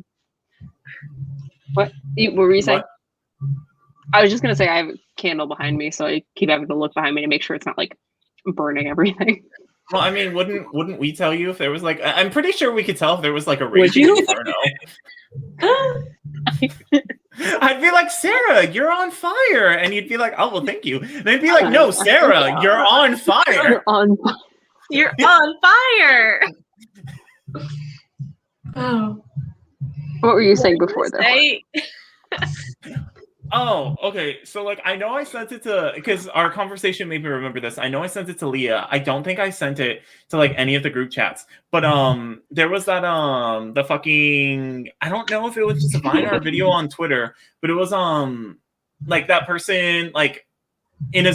What were you saying? I was just gonna say I have a candle behind me, so I keep having to look behind me to make sure it's not like burning everything. Well, I mean, wouldn't we tell you if there was like? I'm pretty sure we could tell if there was like a raging inferno. I'd be like, Sara, you're on fire, and you'd be like, oh well, thank you. And they'd be like, no, Sara, you're on fire. You're on fire. Oh. What were you saying before though? Oh, okay. So like I know I sent it to because our conversation made me remember this. I know I sent it to Lelia. I don't think I sent it to like any of the group chats. But there was that the fucking I don't know if it was just a Vine or a video on Twitter, but it was like that person like in a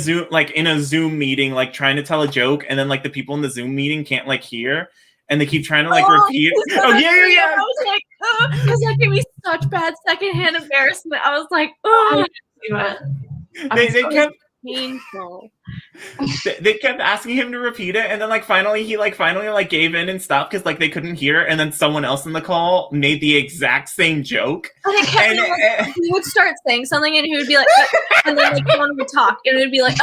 Zoom meeting like trying to tell a joke and then like the people in the Zoom meeting can't like hear. And they keep trying to like repeat. Oh yeah. I was like, oh, because that gave me such bad secondhand embarrassment. I was like, oh, they kept painful. They kept asking him to repeat it, and then like finally he gave in and stopped because like they couldn't hear, and then someone else in the call made the exact same joke. And he would start saying something, and he would be like, and then like someone would talk, and it would be like,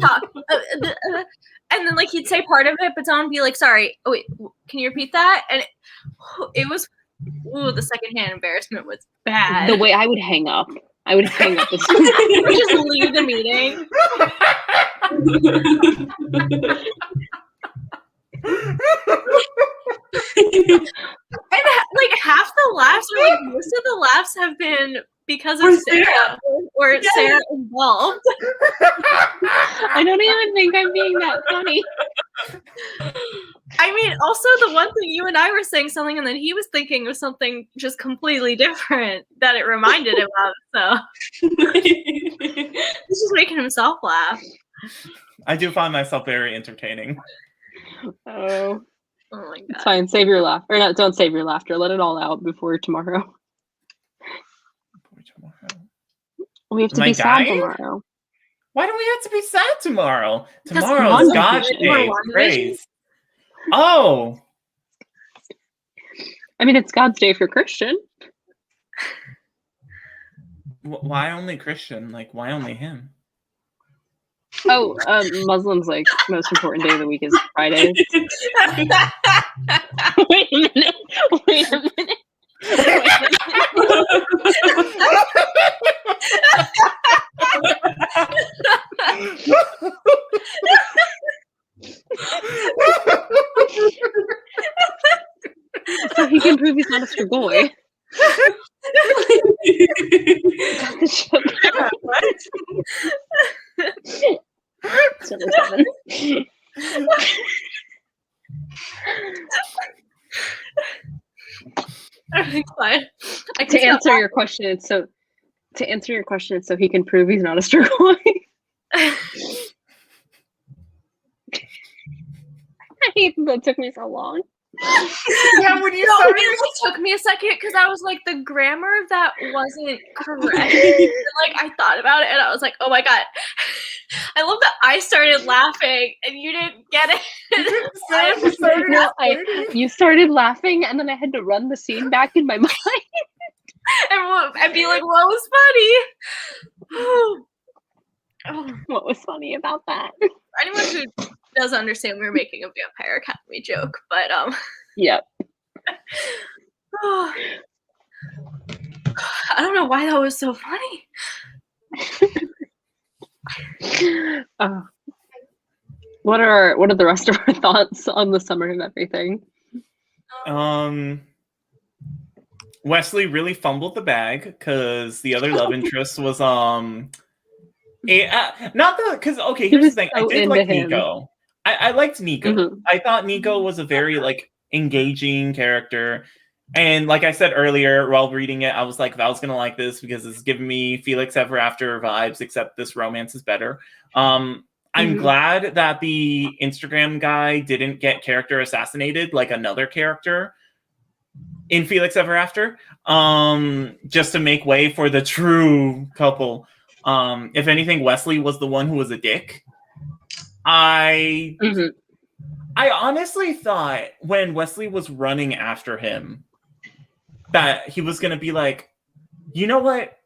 talk. And then, like, he'd say part of it, but someone would be like, sorry, oh, wait, can you repeat that? And it was, the secondhand embarrassment was bad. The way I would hang up. I would hang up. Just leave the meeting. And, like, half the laughs, or, like, most of the laughs have been because of Sara or Sara involved. I don't even think I'm being that funny. I mean, also the one thing you and I were saying something, and then he was thinking of something just completely different that it reminded him of. So he's just making himself laugh. I do find myself very entertaining. Oh my god! It's fine. Save your laugh, or not? Don't save your laughter. Let it all out before tomorrow. We have to be sad tomorrow. Why do we have to be sad tomorrow? Tomorrow is God's day. Praise. Oh. I mean, it's God's day for Christian. Why only Christian? Like, why only him? Oh, Muslims like most important day of the week is Friday. Wait a minute. So he can prove he's not a Strigoi. What? To answer your question, it's so he can prove he's not a Strigoi. I hate that took me so long. Yeah, when you started, it took me a second because I was like, the grammar of that wasn't correct. And, like, I thought about it and I was like, oh my god. I love that I started laughing and you didn't get it. You started laughing and then I had to run the scene back in my mind. and be like, what was funny? What was funny about that? For anyone who doesn't understand, we were making a Vampire Academy joke, but yep. I don't know why that was so funny. What are the rest of our thoughts on the summer and everything? Wesley really fumbled the bag because the other love interest was not the because okay, here's the thing. I did like Nico. I liked Nico. Mm-hmm. I thought Nico was a very like engaging character. And like I said earlier, while reading it, I was like, Val's gonna like this because it's giving me Felix Ever After vibes, except this romance is better. I'm glad that the Instagram guy didn't get character assassinated like another character in Felix Ever After, just to make way for the true couple. If anything, Wesley was the one who was a dick. I honestly thought when Wesley was running after him that he was going to be like, you know what?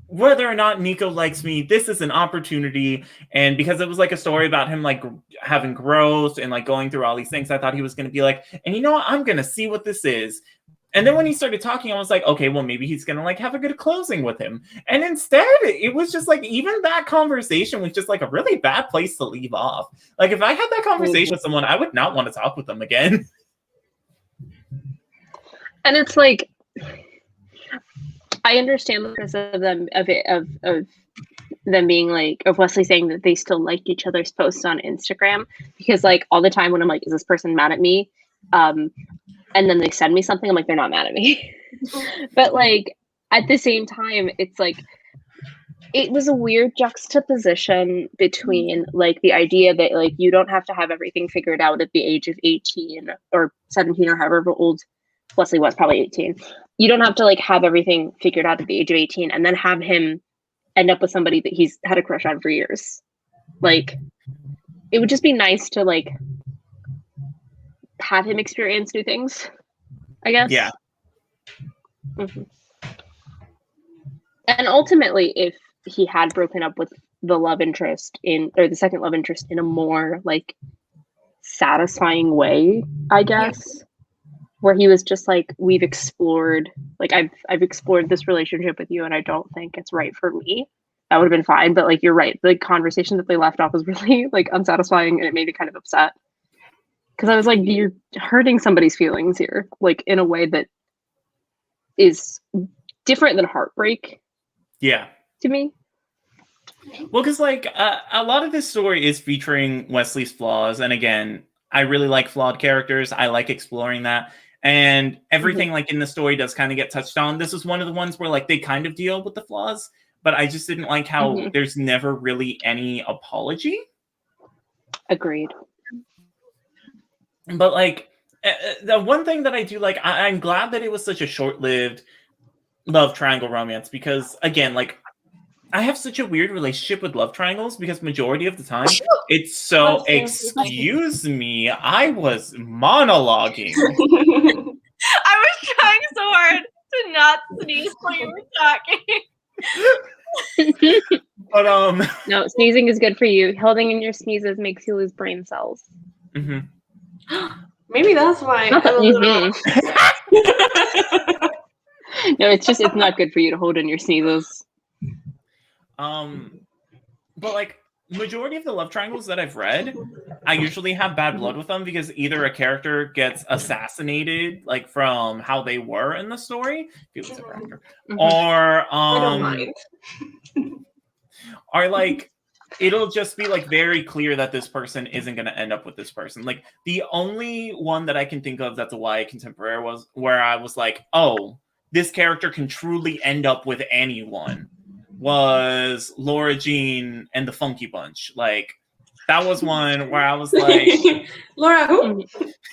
Whether or not Nico likes me, this is an opportunity. And because it was like a story about him like having growth and like going through all these things, I thought he was going to be like, and you know what? I'm going to see what this is. And then when he started talking, I was like, okay, well, maybe he's going to like have a good closing with him. And instead, it was just like, even that conversation was just like a really bad place to leave off. Like if I had that conversation with someone, I would not want to talk with them again. And it's like, I understand the purpose of them of them being like of Wesley saying that they still liked each other's posts on Instagram, because like all the time when I'm like, is this person mad at me? And then they send me something, I'm like, they're not mad at me. But like at the same time, it's like it was a weird juxtaposition between like the idea that like you don't have to have everything figured out at the age of 18 or 17 or however old Wesley was, probably 18. You don't have to like have everything figured out at the age of 18 and then have him end up with somebody that he's had a crush on for years. Like it would just be nice to like have him experience new things, I guess. Yeah. Mm-hmm. And ultimately, if he had broken up with the love interest the second love interest in a more like satisfying way, I guess, where he was just like, we've explored, like I've explored this relationship with you and I don't think it's right for me, that would have been fine. But like, you're right, the conversation that they left off was really like unsatisfying and it made me kind of upset. Because I was like, you're hurting somebody's feelings here, like in a way that is different than heartbreak. Yeah. To me. Well, because like a lot of this story is featuring Wesley's flaws. And again, I really like flawed characters. I like exploring that. And everything like in the story does kind of get touched on. This is one of the ones where like they kind of deal with the flaws, but I just didn't like how there's never really any apology. Agreed. But like the one thing that I do like, I'm glad that it was such a short-lived love triangle romance, because again, like I have such a weird relationship with love triangles because majority of the time it's so, excuse me, I was monologuing. I was trying so hard to not sneeze while you were talking. But no, sneezing is good for you. Holding in your sneezes makes you lose brain cells. Maybe that's why. No, it's not good for you to hold in your sneezes. But like majority of the love triangles that I've read, I usually have bad blood with them because either a character gets assassinated, like from how they were in the story, or I don't mind. or like it'll just be like very clear that this person isn't going to end up with this person. Like the only one that I can think of that's a YA contemporary was where I was like, oh, this character can truly end up with anyone, was Laura Jean and the Funky Bunch. Like that was one where I was like, Laura who?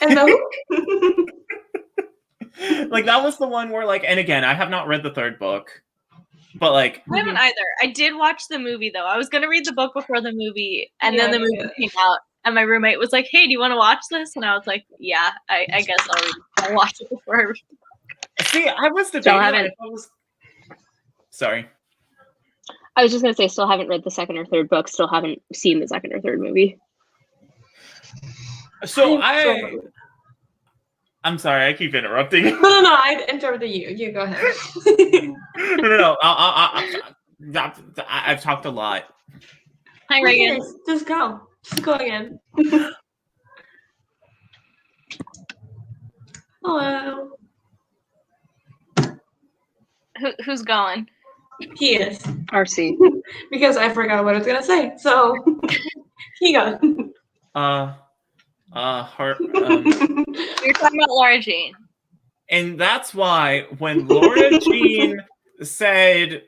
And the who? Like that was the one where like, and again, I have not read the third book, but like I haven't either. I did watch the movie though. I was gonna read the book before the movie, and then the movie came out, and my roommate was like, "Hey, do you want to watch this?" And I was like, "Yeah, I guess I'll watch it before I read the book." See, I was debating. Sorry. I was just going to say, still haven't read the second or third book, still haven't seen the second or third movie. So I'm sorry, I keep interrupting. No, I interrupted you. You go ahead. No. I've talked a lot. Hi, Reagan. Yes, just go. Just go again. Hello. Who's going? He is. RC. Because I forgot what I was gonna say. So he goes. Heart. You're talking about Laura Jean. And that's why when Laura Jean said,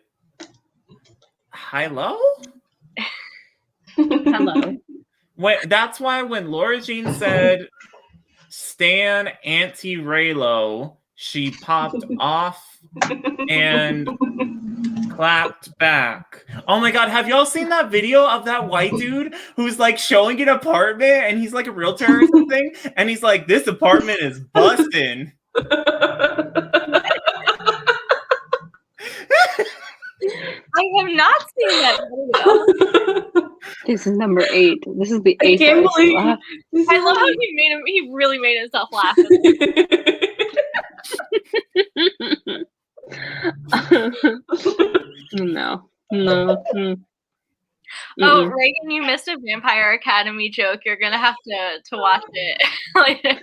hello? Hello. That's why when Laura Jean said, Stan Auntie Raylo, she popped off and clapped back. Oh my god, have y'all seen that video of that white dude who's like showing an apartment and he's like a realtor or something? And he's like, this apartment is busting. I have not seen that video. This is number 8. This is the 8th. I can't believe. I love how he really made himself laugh. No. Oh, Reagan, you missed a Vampire Academy joke. You're gonna have to watch it later.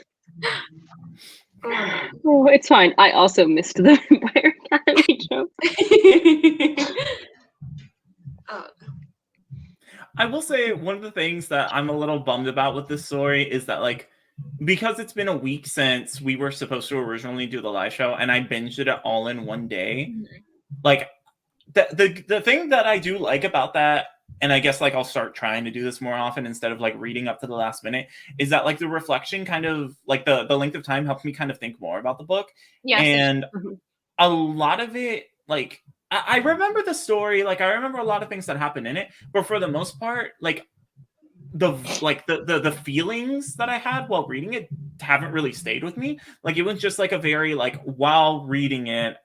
Oh, it's fine. I also missed the Vampire Academy joke. I will say one of the things that I'm a little bummed about with this story is that, like, because it's been a week since we were supposed to originally do the live show, and I binged it all in one day. Like, the thing that I do like about that, and I guess like I'll start trying to do this more often instead of like reading up to the last minute, is that like the reflection kind of like the length of time helps me kind of think more about the book. Yes. And a lot of it, like, I remember the story, like I remember a lot of things that happened in it, but for the most part, like the feelings that I had while reading it haven't really stayed with me. Like it was just like a very like while reading it,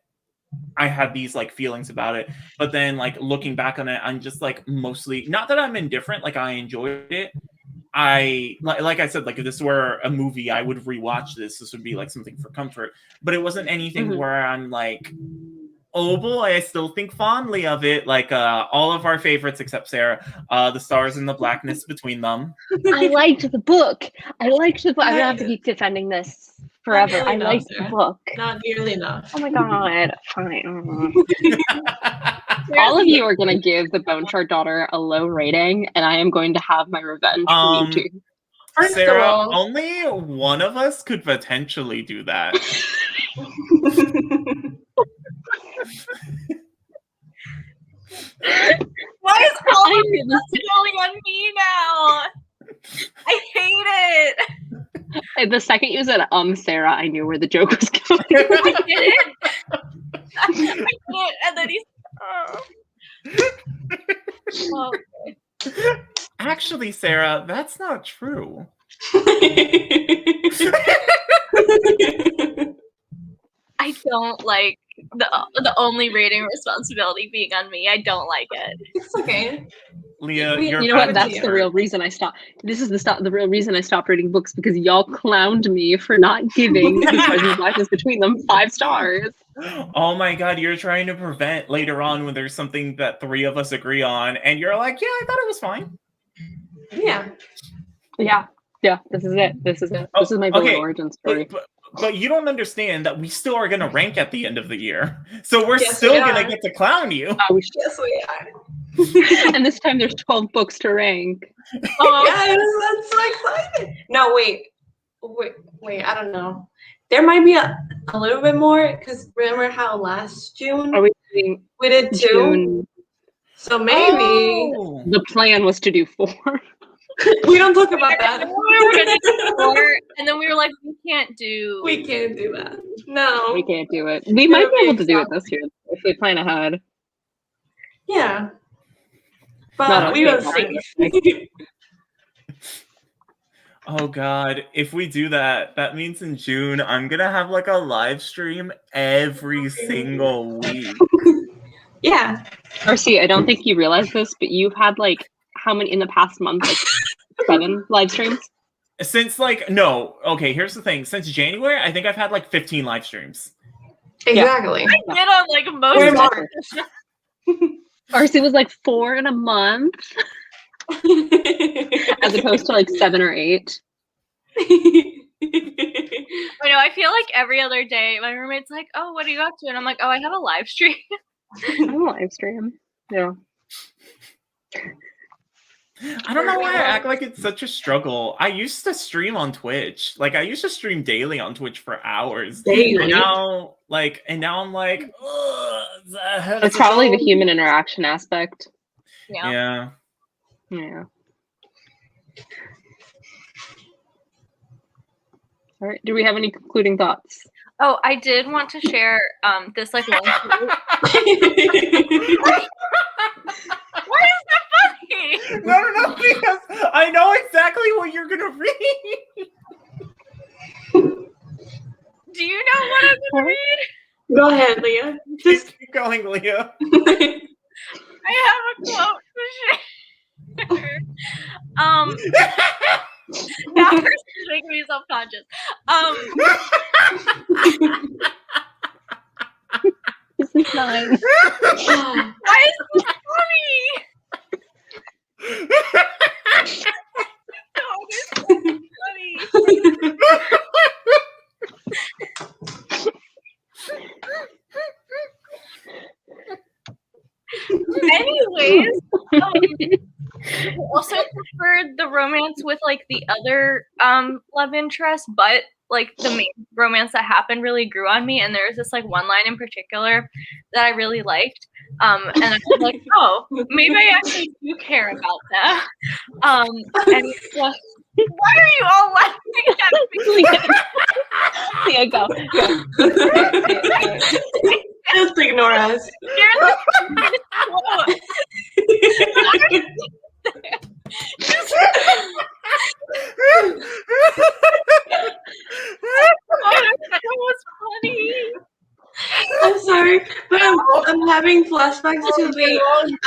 I had these like feelings about it, but then like looking back on it, I'm just like mostly not that I'm indifferent. Like I enjoyed it. Like I said, like if this were a movie, I would rewatch this. This would be like something for comfort, but it wasn't anything where I'm like, oh boy, I still think fondly of it. Like all of our favorites except Sarah, the stars and the blackness between them. I liked the book. I'm gonna have to keep defending this forever. I liked the book. Not nearly enough. Oh my god. Fine. All of you are gonna give the Bone Shard Daughter a low rating, and I am going to have my revenge for you two. First Sarah, of all, only one of us could potentially do that. Why is all of this going on me now? I hate it. The second you said Sarah, I knew where the joke was going. I get it. I get it. And then he's oh. Actually, Sarah, that's not true. I don't like the only rating responsibility being on me. I don't like it. it's okay. Leah, You know what? That's the real reason I stopped. This is the real reason I stopped reading books, because y'all clowned me for not giving The Stars and the Blackness Between Them 5 stars. Oh my god, you're trying to prevent later on when there's something that 3 of us agree on, and you're like, yeah, I thought it was fine. Yeah. This is it. This is my villain origin story. But you don't understand that we still are going to rank at the end of the year. So we're Yes, still we going to are. get to clown you. Yes, we are. And this time there's 12 books to rank. Oh, Yes, that's so exciting. No, wait, I don't know. There might be a little bit more, because remember how last June Are we doing we did 2? June? So maybe Oh. The plan was to do 4. we don't talk about that. we were gonna do 4, and then we were like, we can't do. We can't do that. No. We can't do it. We might be able to do it this year if we plan ahead. Yeah. But No, we will okay, see. Oh god, if we do that, that means in June I'm going to have like a live stream every single week. Yeah. RC, I don't think you realize this, but you've had like how many in the past month? Like 7 live streams? Since like, no, okay, here's the thing. Since January, I think I've had like 15 live streams. Exactly. I did on like most. Way of more. it. Ours was like 4 in a month, as opposed to like 7 or 8. I know. I feel like every other day, my roommate's like, "Oh, what are you up to?" And I'm like, "Oh, I have a live stream." I have a live stream. Yeah. I don't know why I act like it's such a struggle. I used to stream on Twitch. Like I used to stream daily on Twitch for hours. Daily? And now I'm like, ugh, It's probably the human interaction aspect. Yeah. Yeah. All right. Do we have any concluding thoughts? Oh, I did want to share this like one quote. Why is that funny? No, because I know exactly what you're gonna read. Do you know what I'm gonna read? Go ahead, Leah. Just keep going, Leah. I have a quote to share. That person's making me self-conscious. This is nice. Why is this funny? No, this is funny. Anyways, I also preferred the romance with like the other love interest, but like the main romance that happened really grew on me, and there was this like one line in particular that I really liked, and I was like, oh, maybe I actually do care about that. And it's just, why are you all laughing at me? Yeah, go. Just ignore us. Here's the quote. That was funny. I'm sorry, but I'm having flashbacks to the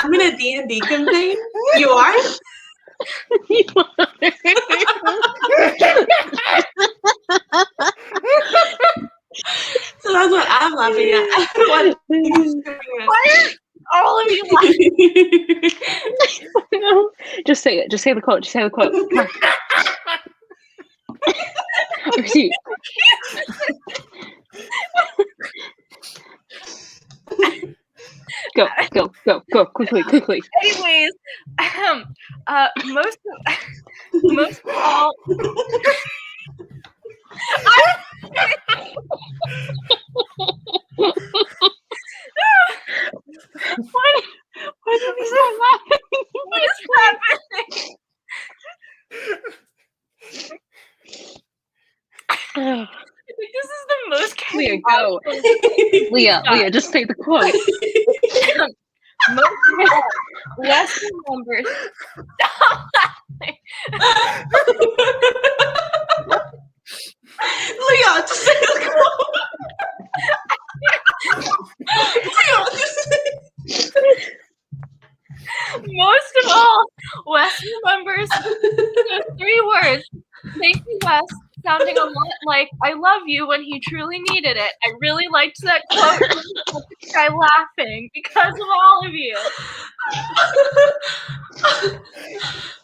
I'm in a D&D campaign. You are? So that's what I'm laughing at. Why are all of you laughing? No. Just say it. Just say the quote. Just say the quote. Repeat. Go quickly. Anyways, most of all, Why did we start laughing? what is happening? I think this is the most Leah, go. Leah, just say the quote. Most of all, Western members. Stop laughing. Leah, just say the quote. Most of all, West remembers the 3 words, Stacey West, sounding a lot like I love you when he truly needed it. I really liked that quote. I laughing because of all of you.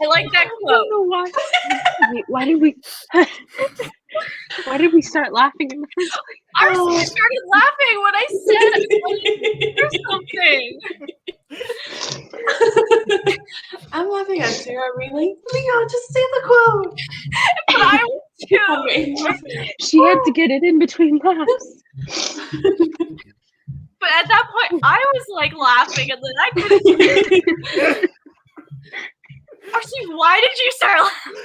I like that I quote. don't know why. Wait, why did we start laughing in the first place? I started laughing when I said something. I'm laughing at Sarah. Really? Leo, just say the quote. But I was too. She had to get it in between laughs. But at that point, I was like laughing, and then I couldn't. Actually, why did you start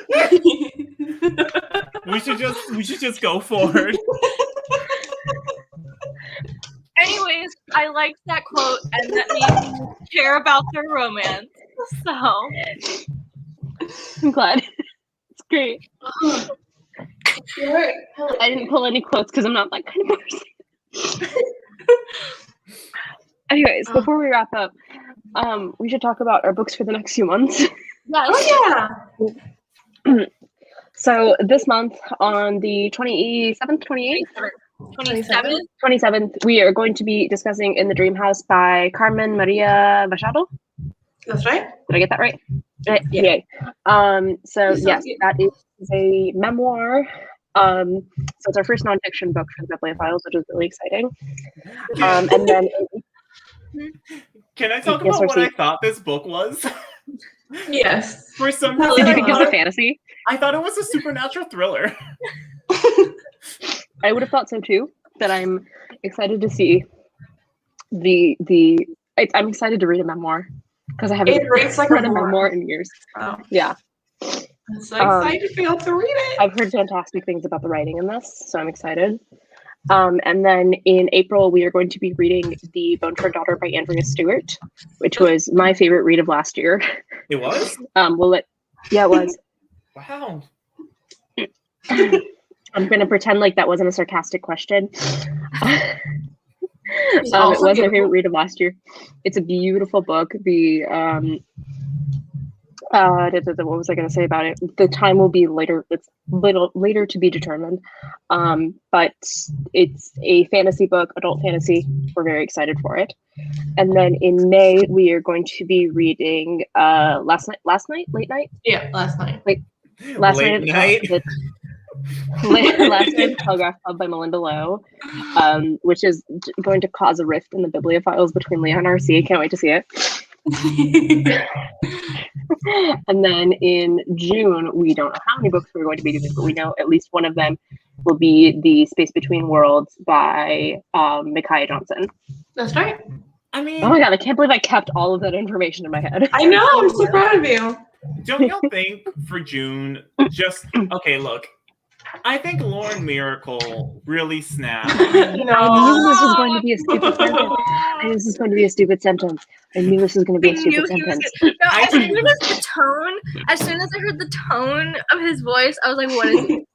laughing? We should just go forward. Anyways, I liked that quote, and that made me care about their romance. So I'm glad. It's great. I didn't pull any quotes because I'm not that kind of person. Anyways, before we wrap up, we should talk about our books for the next few months. yes. Oh yeah. So this month on the 27th, 28th, 27th. 27th, we are going to be discussing In the Dream House by Carmen Maria Machado. That's right. Did I get that right? Yeah. Yay. So yes, that is a memoir. So it's our first nonfiction book for the Bibliophiles, which is really exciting. And then Can I talk about what I thought this book was? Yes. For some Did reason, you think it was a fantasy? I thought it was a supernatural thriller. I would have thought so too. But I'm excited to see I'm excited to read a memoir because I haven't read a memoir in years. Oh. Yeah. I'm so excited to be able to read it. I've heard fantastic things about the writing in this, so I'm excited. And then in April, we are going to be reading The Bone Shard Daughter by Andrea Stewart, which was my favorite read of last year. It was? Yeah, it was. Wow. I'm going to pretend like that wasn't a sarcastic question. It was my favorite read of last year. It's a beautiful book. What was I going to say about it? The time will be later. It's later to be determined. But it's a fantasy book, adult fantasy. We're very excited for it. And then in May, we are going to be reading last night, late night. Yeah, last night. Last night. Last Night at the Telegraph Club by Melinda Lowe, which is going to cause a rift in the Bibliophiles between Leah and RC. I can't wait to see it. And then in June, we don't know how many books we're going to be doing, but we know at least one of them will be The Space Between Worlds by Micaiah Johnson. That's right. I mean, oh my god, I can't believe I kept all of that information in my head. I know, I'm so proud of you. Don't y'all think for June, okay, look, I think Lauren Miracle really snapped. No. I knew this was going to be a stupid sentence. I knew this was going to be a stupid sentence. No, as soon as I heard the tone of his voice, I was like, what is he going to say?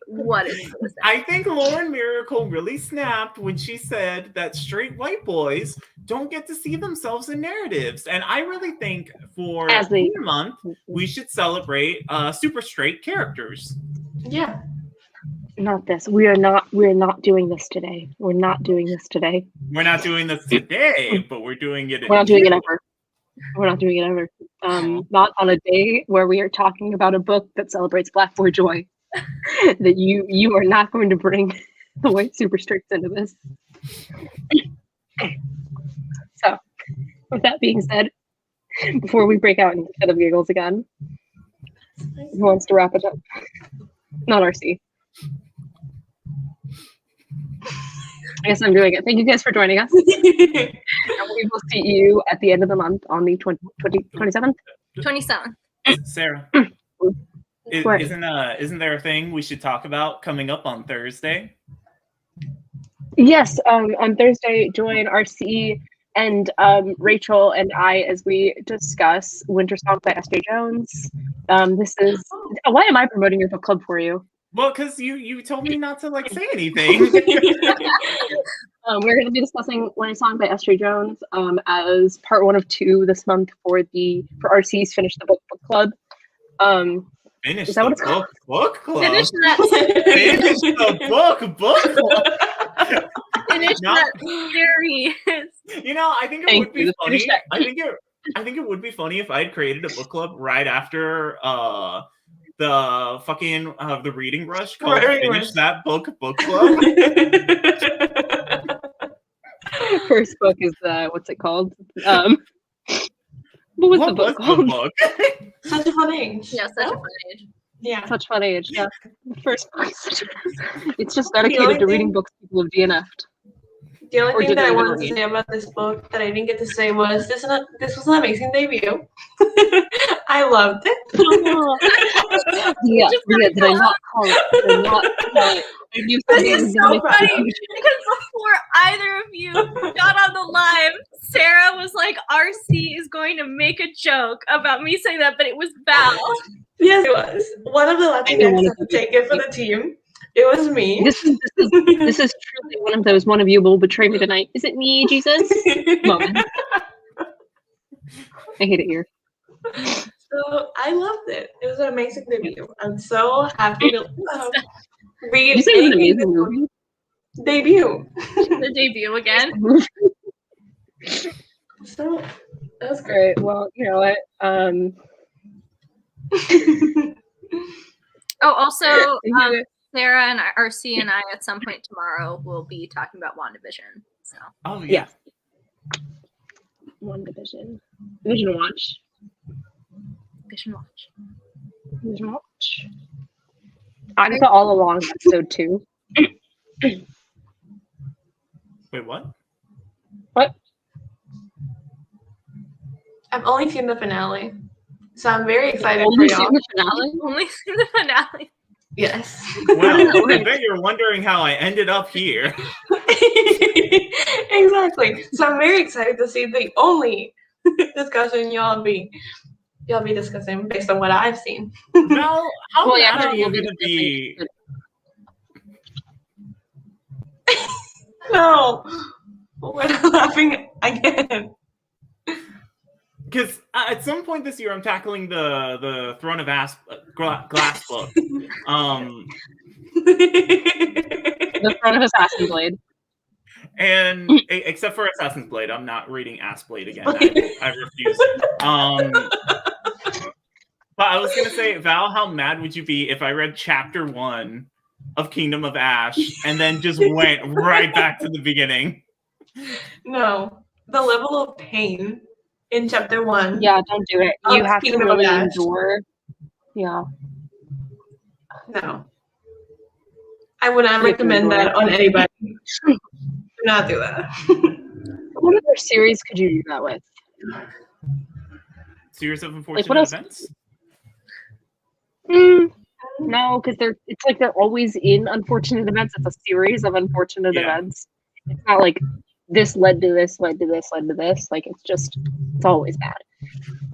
What is he going to say? I think Lauren Miracle really snapped when she said that straight white boys don't get to see themselves in narratives. And I really think for the month, we should celebrate super straight characters. Yeah. Not this. We're not doing this today. We're not doing this today. We're not doing this today, but we're doing it. We're not doing it ever. We're not doing it ever. Not on a day where we are talking about a book that celebrates Black boy joy. That you are not going to bring the white super stricts into this. So, with that being said, before we break out into fit of giggles again, who wants to wrap it up? Not RC. I guess I'm doing it. Thank you guys for joining us. And we will see you at the end of the month on the 27th. 27th. Sarah, isn't there a thing we should talk about coming up on Thursday? Yes, on Thursday, join RC and Rachel and I as we discuss Winter Song by S.J. Jones. This is why am I promoting your book club for you? Well, because you told me not to say anything. We're going to be discussing Winter Song by S.J. Jones as part 1 of 2 this month for RC's Finish the Book Club. Finish is that what it's called? Book club. Finish that. Finish the book club. Finish that series. I think it would be funny. I think it would be funny if I had created a book club right after the fucking the reading rush called Finish That Book Club. First book is what's it called? What was the book called? Such a Fun Age. Yeah, Such a Fun Age. Yeah, Such Fun Age. Yeah, the first book. It's just dedicated to reading books people have DNF'd. The only thing that I wanted to say about this book that I didn't get to say was this was an amazing debut. I loved it. Yeah, did I not call it? This is so funny because before either of you got on the live, Sarah was like, RC is going to make a joke about me saying that, but it was Val. Yes, it was. One of the Latinx had to take it for the team. It was me. This is truly one of those "one of you will betray me tonight." Is it me, Jesus? Moment. I hate it here. So I loved it. It was an amazing debut. I'm so happy to read. Did you say it was an amazing movie? debut. The debut again. So that's All great. right. Well, you know what? Oh, also, Sarah and RC and I at some point tomorrow will be talking about WandaVision. So. Oh yeah. WandaVision. Vision Watch. Vision Watch. Vision Watch. Agatha all along episode 2. Wait, what? What? I've only seen the finale, so I'm very excited Only for y'all. seen the finale? Only seen the finale. Yes. Well, I bet you're wondering how I ended up here. Exactly. So I'm very excited to see the only discussion y'all be discussing based on what I've seen. Well, how Well, yeah, mad are you we'll be gonna be? No, we're not laughing again. Because at some point this year, I'm tackling the Throne of Glass book. The Throne of Assassin's Blade. And except for Assassin's Blade, I'm not reading Ass Blade again. I refuse. But I was gonna say, Val, how mad would you be if I read chapter 1 of Kingdom of Ash and then just went right back to the beginning? No, the level of pain in chapter 1. Yeah, don't do it. You have to Kingdom of really Ash. endure. Yeah. No. I would not recommend that on anybody. Do not do that. What other series could you do that with? Series of what unfortunate else? events? No, because it's like they're always in unfortunate events. It's a series of unfortunate events. It's not like this led to this, led to this, led to this. Like it's always bad.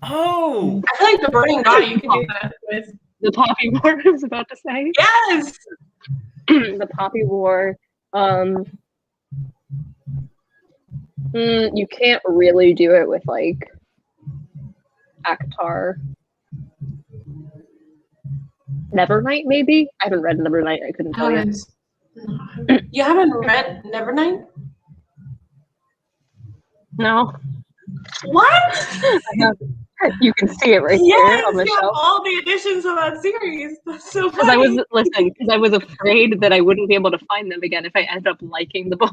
Oh, I feel like the Burning Guy you can do that with. The Poppy War, I was about to say. Yes! The Poppy War. You can't really do it with like Akatar. Nevernight, maybe? I haven't read Nevernight. I couldn't tell you. You haven't read Nevernight? No. What? You can see it right there on the you have shelf. all the editions of that series. That's so Because funny. I was afraid that I wouldn't be able to find them again if I ended up liking the book.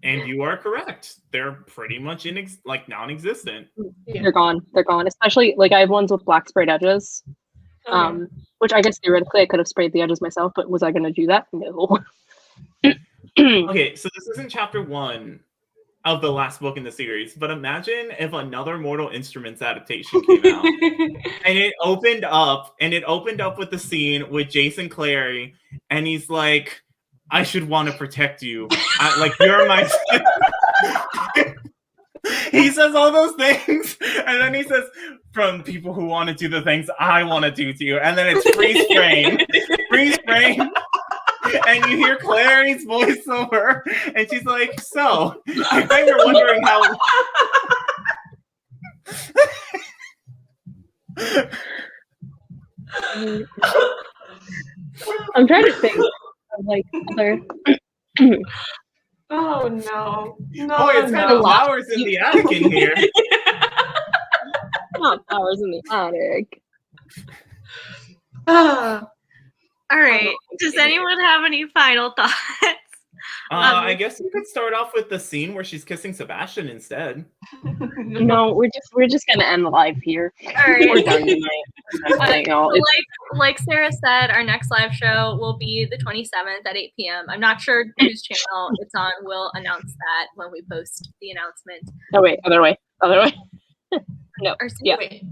and you are correct. They're pretty much non-existent. Yeah. They're gone. They're gone. Especially like I have ones with black sprayed edges. Okay. Which I guess theoretically I could have sprayed the edges myself, but was I going to do that? No. Okay, so this isn't chapter 1 of the last book in the series, but imagine if another Mortal Instruments adaptation came out and it opened up with the scene with Jason Clary, and he's like, I should want to protect you. You're my he says all those things, and then he says, from people who want to do the things I want to do to you, and then it's freeze frame, and you hear Clary's voiceover, and she's like, so, I bet you're wondering how... I'm trying to think of like other... Oh no. No. Boy, it's kind of flowers in the attic in here. Not flowers in the attic. Ah. All right. Does anyone have any final thoughts? I guess we could start off with the scene where she's kissing Sebastian instead. No, we're just gonna end live here. All right. We're done tonight. Like Sarah said, our next live show will be the 27th at 8 p.m. I'm not sure whose channel it's on. We'll announce that when we post the announcement. Oh wait, other way. No. RC? Yeah. Wait.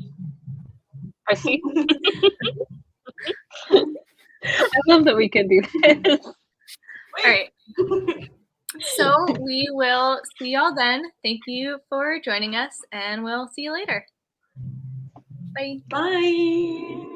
I see. I love that we can do this. All right. So we will see y'all then. Thank you for joining us, and we'll see you later. Bye. Bye.